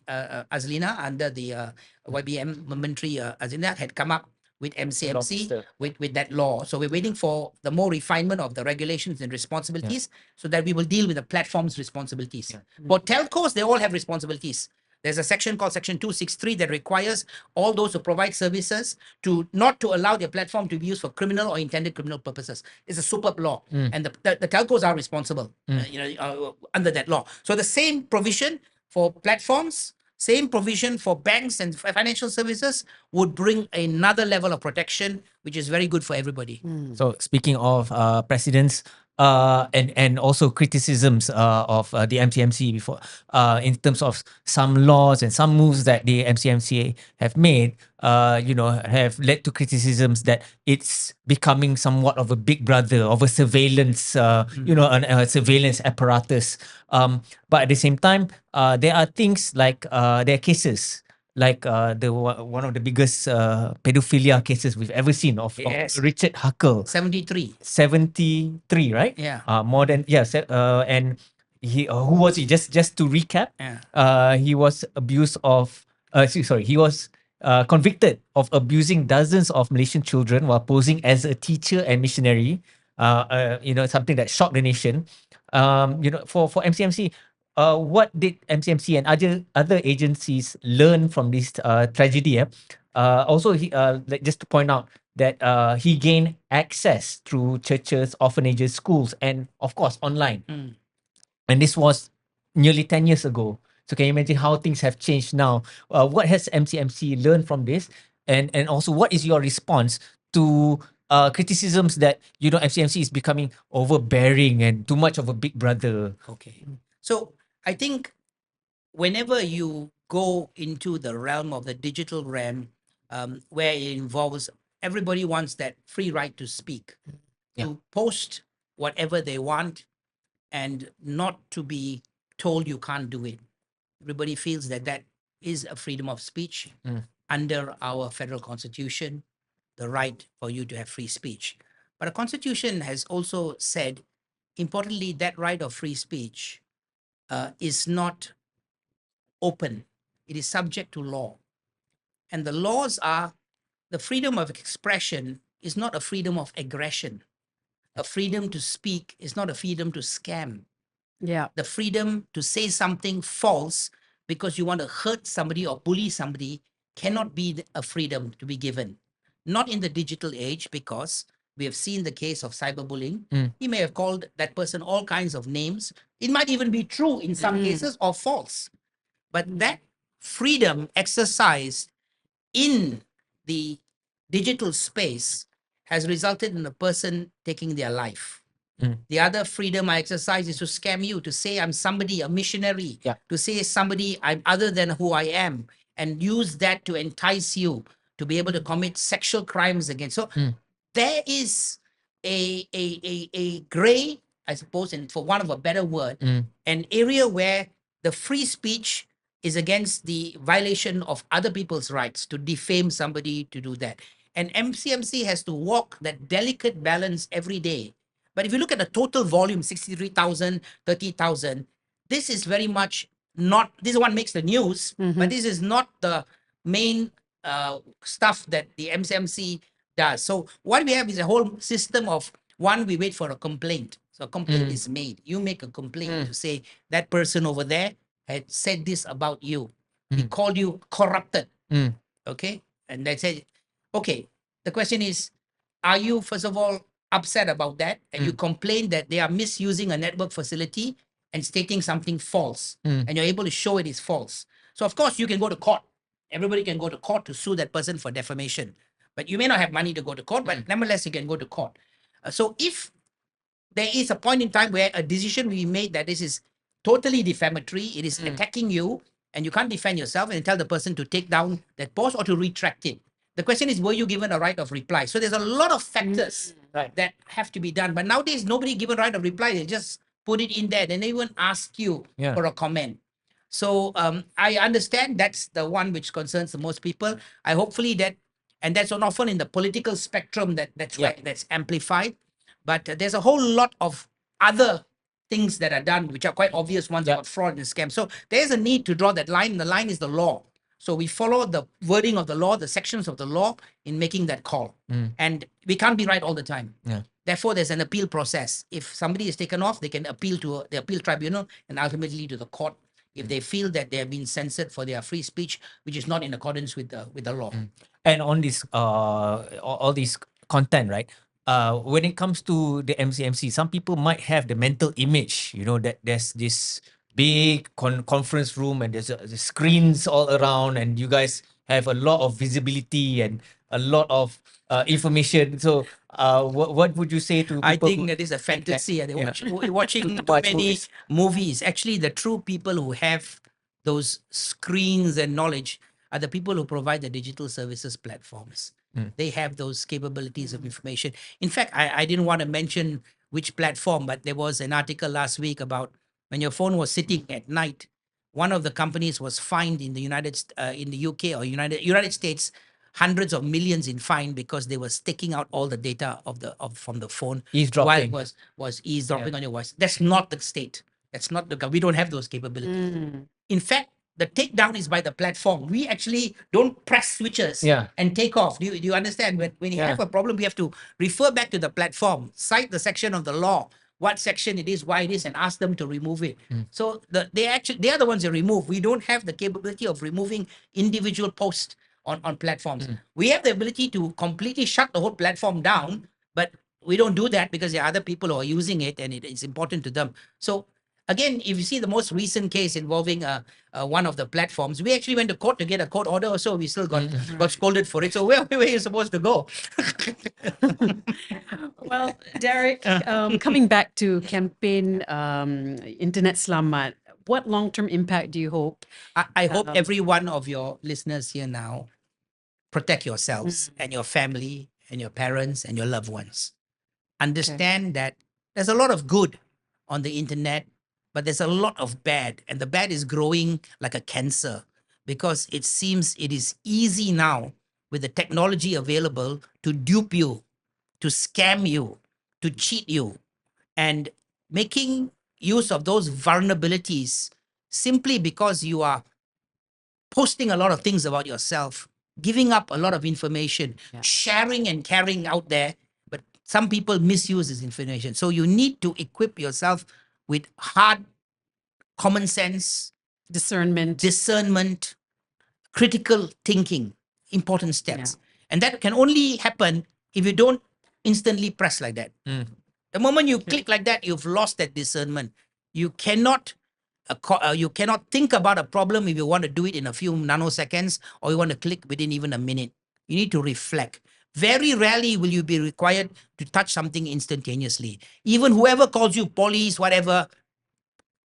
Azlina, under the YBM Menteri Azlina had come up with MCMC, Lobster. with that law. So we're waiting for the more refinement of the regulations and responsibilities so that we will deal with the platform's responsibilities. For telcos, they all have responsibilities. There's a section called Section 263 that requires all those who provide services not to allow their platform to be used for criminal or intended criminal purposes. It's a superb law, and the telcos are responsible, under that law. So the same provision for platforms, same provision for banks and financial services would bring another level of protection, which is very good for everybody. So speaking of precedents, and also criticisms of the MCMC before, in terms of some laws and some moves that the MCMC have made, have led to criticisms that it's becoming somewhat of a big brother, of a surveillance, a surveillance apparatus. But at the same time, there are things like there are cases like one of the biggest pedophilia cases we've ever seen of Yes. Richard Huckle. 73. 73, right? Yeah. More than, and he who was he? Just to recap, Yeah. he was abused of. He was convicted of abusing dozens of Malaysian children while posing as a teacher and missionary. Something that shocked the nation. For MCMC, what did MCMC and other agencies learn from this tragedy? Also, just to point out that he gained access through churches, orphanages, schools, and of course online. Mm. And this was nearly 10 years ago. So can you imagine how things have changed now? What has MCMC learned from this? And also, what is your response to criticisms that, MCMC is becoming overbearing and too much of a big brother? Okay. So I think whenever you go into the realm of the digital realm, where it involves everybody wants that free right to speak, to post whatever they want, and not to be told you can't do it. Everybody feels that that is a freedom of speech under our federal constitution, the right for you to have free speech. But the constitution has also said, importantly, that right of free speech is not open. It is subject to law. And the laws are the freedom of expression is not a freedom of aggression. A freedom to speak is not a freedom to scam. Yeah. The freedom to say something false because you want to hurt somebody or bully somebody cannot be a freedom to be given. Not in the digital age, because we have seen the case of cyberbullying. He may have called that person all kinds of names. It might even be true in some cases or false. But that freedom exercised in the digital space has resulted in a person taking their life. The other freedom I exercise is to scam you, to say I'm somebody, a missionary, to say somebody I'm other than who I am, and use that to entice you to be able to commit sexual crimes against. So there is a gray, I suppose, and for want of a better word, an area where the free speech is against the violation of other people's rights to defame somebody, to do that. And MCMC has to walk that delicate balance every day. But if you look at the total volume, 63,000, 30,000, this is very much not, this one makes the news, but this is not the main stuff that the MCMC does. So what we have is a whole system of, one, we wait for a complaint. So a complaint is made. You make a complaint to say that person over there had said this about you. He called you corrupted. Okay. And they said, okay, the question is, are you, first of all, upset about that? And you complain that they are misusing a network facility and stating something false. And you're able to show it is false. So, of course, you can go to court. Everybody can go to court to sue that person for defamation. But you may not have money to go to court, but nevertheless, you can go to court. So if there is a point in time where a decision will be made that this is totally defamatory, it is attacking you, and you can't defend yourself, and tell the person to take down that post or to retract it. The question is, were you given a right of reply? So there's a lot of factors that have to be done. But nowadays, nobody given right of reply. They just put it in there. They never even ask you for a comment. So I understand that's the one which concerns the most people. I hopefully that, and that's not often in the political spectrum that's where that's amplified. But there's a whole lot of other things that are done, which are quite obvious ones about fraud and scam. So there's a need to draw that line. And the line is the law. So we follow the wording of the law, the sections of the law in making that call. And we can't be right all the time. Therefore, there's an appeal process. If somebody is taken off, they can appeal to the appeal tribunal and ultimately to the court if they feel that they have been censored for their free speech, which is not in accordance with the law. And on this, all this content, right? When it comes to the MCMC, some people might have the mental image, that there's this big conference room and there's the screens all around, and you guys have a lot of visibility and a lot of information. So, what would you say to people? I think that is a fantasy. They're watching too many movies. Actually, the true people who have those screens and knowledge are the people who provide the digital services platforms. They have those capabilities of information. In fact, I didn't want to mention which platform, but there was an article last week about when your phone was sitting at night, one of the companies was fined in the in the UK or United States, hundreds of millions in fine because they were taking out all the data from the phone while it was eavesdropping on your voice. That's not the state. That's not we don't have those capabilities. In fact, the takedown is by the platform. We actually don't press switches Yeah. and take off. Do you understand? When you have a problem, we have to refer back to the platform, cite the section of the law, what section it is, why it is, and ask them to remove it. So they are the ones that remove. We don't have the capability of removing individual posts on platforms. We have the ability to completely shut the whole platform down, but we don't do that because there are other people who are using it and it's important to them. So again, if you see the most recent case involving one of the platforms, we actually went to court to get a court order. Also, we still got scolded for it. So where are you supposed to go? Well, Derek, coming back to Kempen Internet Selamat, what long-term impact do you hope? I hope every one of your listeners here now protect yourselves and your family and your parents and your loved ones. Understand that there's a lot of good on the internet, but there's a lot of bad, and the bad is growing like a cancer because it seems it is easy now with the technology available to dupe you, to scam you, to cheat you, and making use of those vulnerabilities simply because you are posting a lot of things about yourself, giving up a lot of information, sharing and carrying out there. But some people misuse this information. So you need to equip yourself with hard common sense, discernment, critical thinking, important steps. And that can only happen if you don't instantly press like that. The moment you click like that, you've lost that discernment. You cannot think about a problem if you want to do it in a few nanoseconds or you want to click within even a minute. You need to reflect. Very rarely will you be required to touch something instantaneously. Even whoever calls you police, whatever,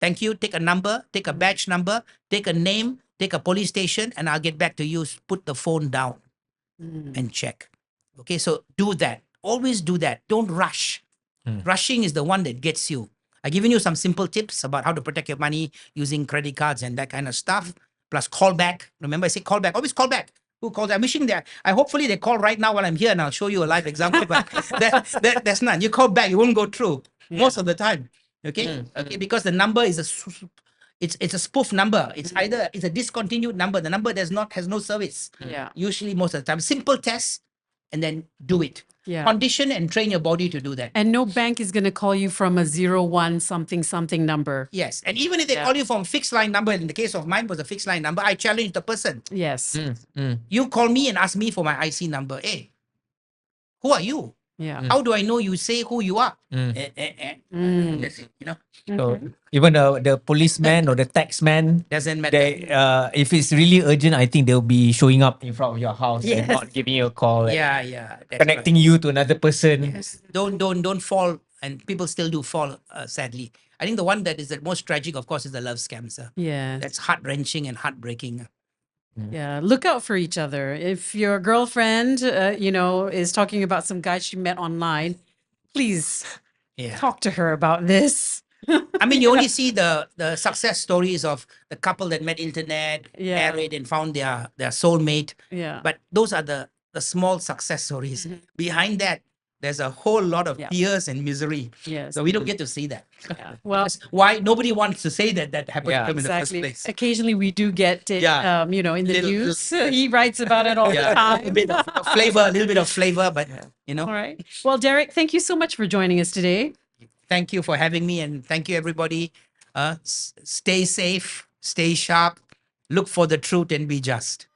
thank you, take a number, take a badge number, take a name, take a police station, and I'll get back to you. Put the phone down and check. Okay, so do that. Always do that. Don't rush. Rushing is the one that gets you. I've given you some simple tips about how to protect your money using credit cards and that kind of stuff. Plus call back. Remember, I say call back. Always call back. Who calls? I'm wishing that. Hopefully they call right now while I'm here and I'll show you a live example. But that's none. You call back, it won't go through most of the time. Okay. Okay. Because the number is it's a spoof number. It's either it's a discontinued number. The number has no service. Usually most of the time. Simple test and then do it. Condition and train your body to do that. And no bank is going to call you from a 01 something number. Yes. And even if they call you from fixed line number, in the case of mine was a fixed line number, I challenge the person. Yes. You call me and ask me for my IC number. Hey, who are you? How do I know you say who you are? That's it, you know? So even the policeman or the taxman, Doesn't matter. if it's really urgent, I think they'll be showing up in front of your house and not giving you a call, Yeah. That's connecting you to another person. Yes. Don't fall, and people still do fall, sadly. I think the one that is the most tragic, of course, is the love scams. Yes. That's heart-wrenching and heartbreaking. Yeah, look out for each other. If your girlfriend, is talking about some guy she met online, please talk to her about this. I mean, you only see the success stories of the couple that met internet, married, and found their soulmate. Yeah. But those are the small success stories. Behind that, there's a whole lot of tears and misery. Yes. So we don't get to see that. Well, That's why nobody wants to say that happened to them in the first exactly. place. Occasionally we do get it, in the news. He writes about it all the A time. bit of flavor, a little bit of flavor, but All right. Well, Derek, thank you so much for joining us today. Thank you for having me, and thank you everybody. Stay safe, stay sharp, look for the truth and be just.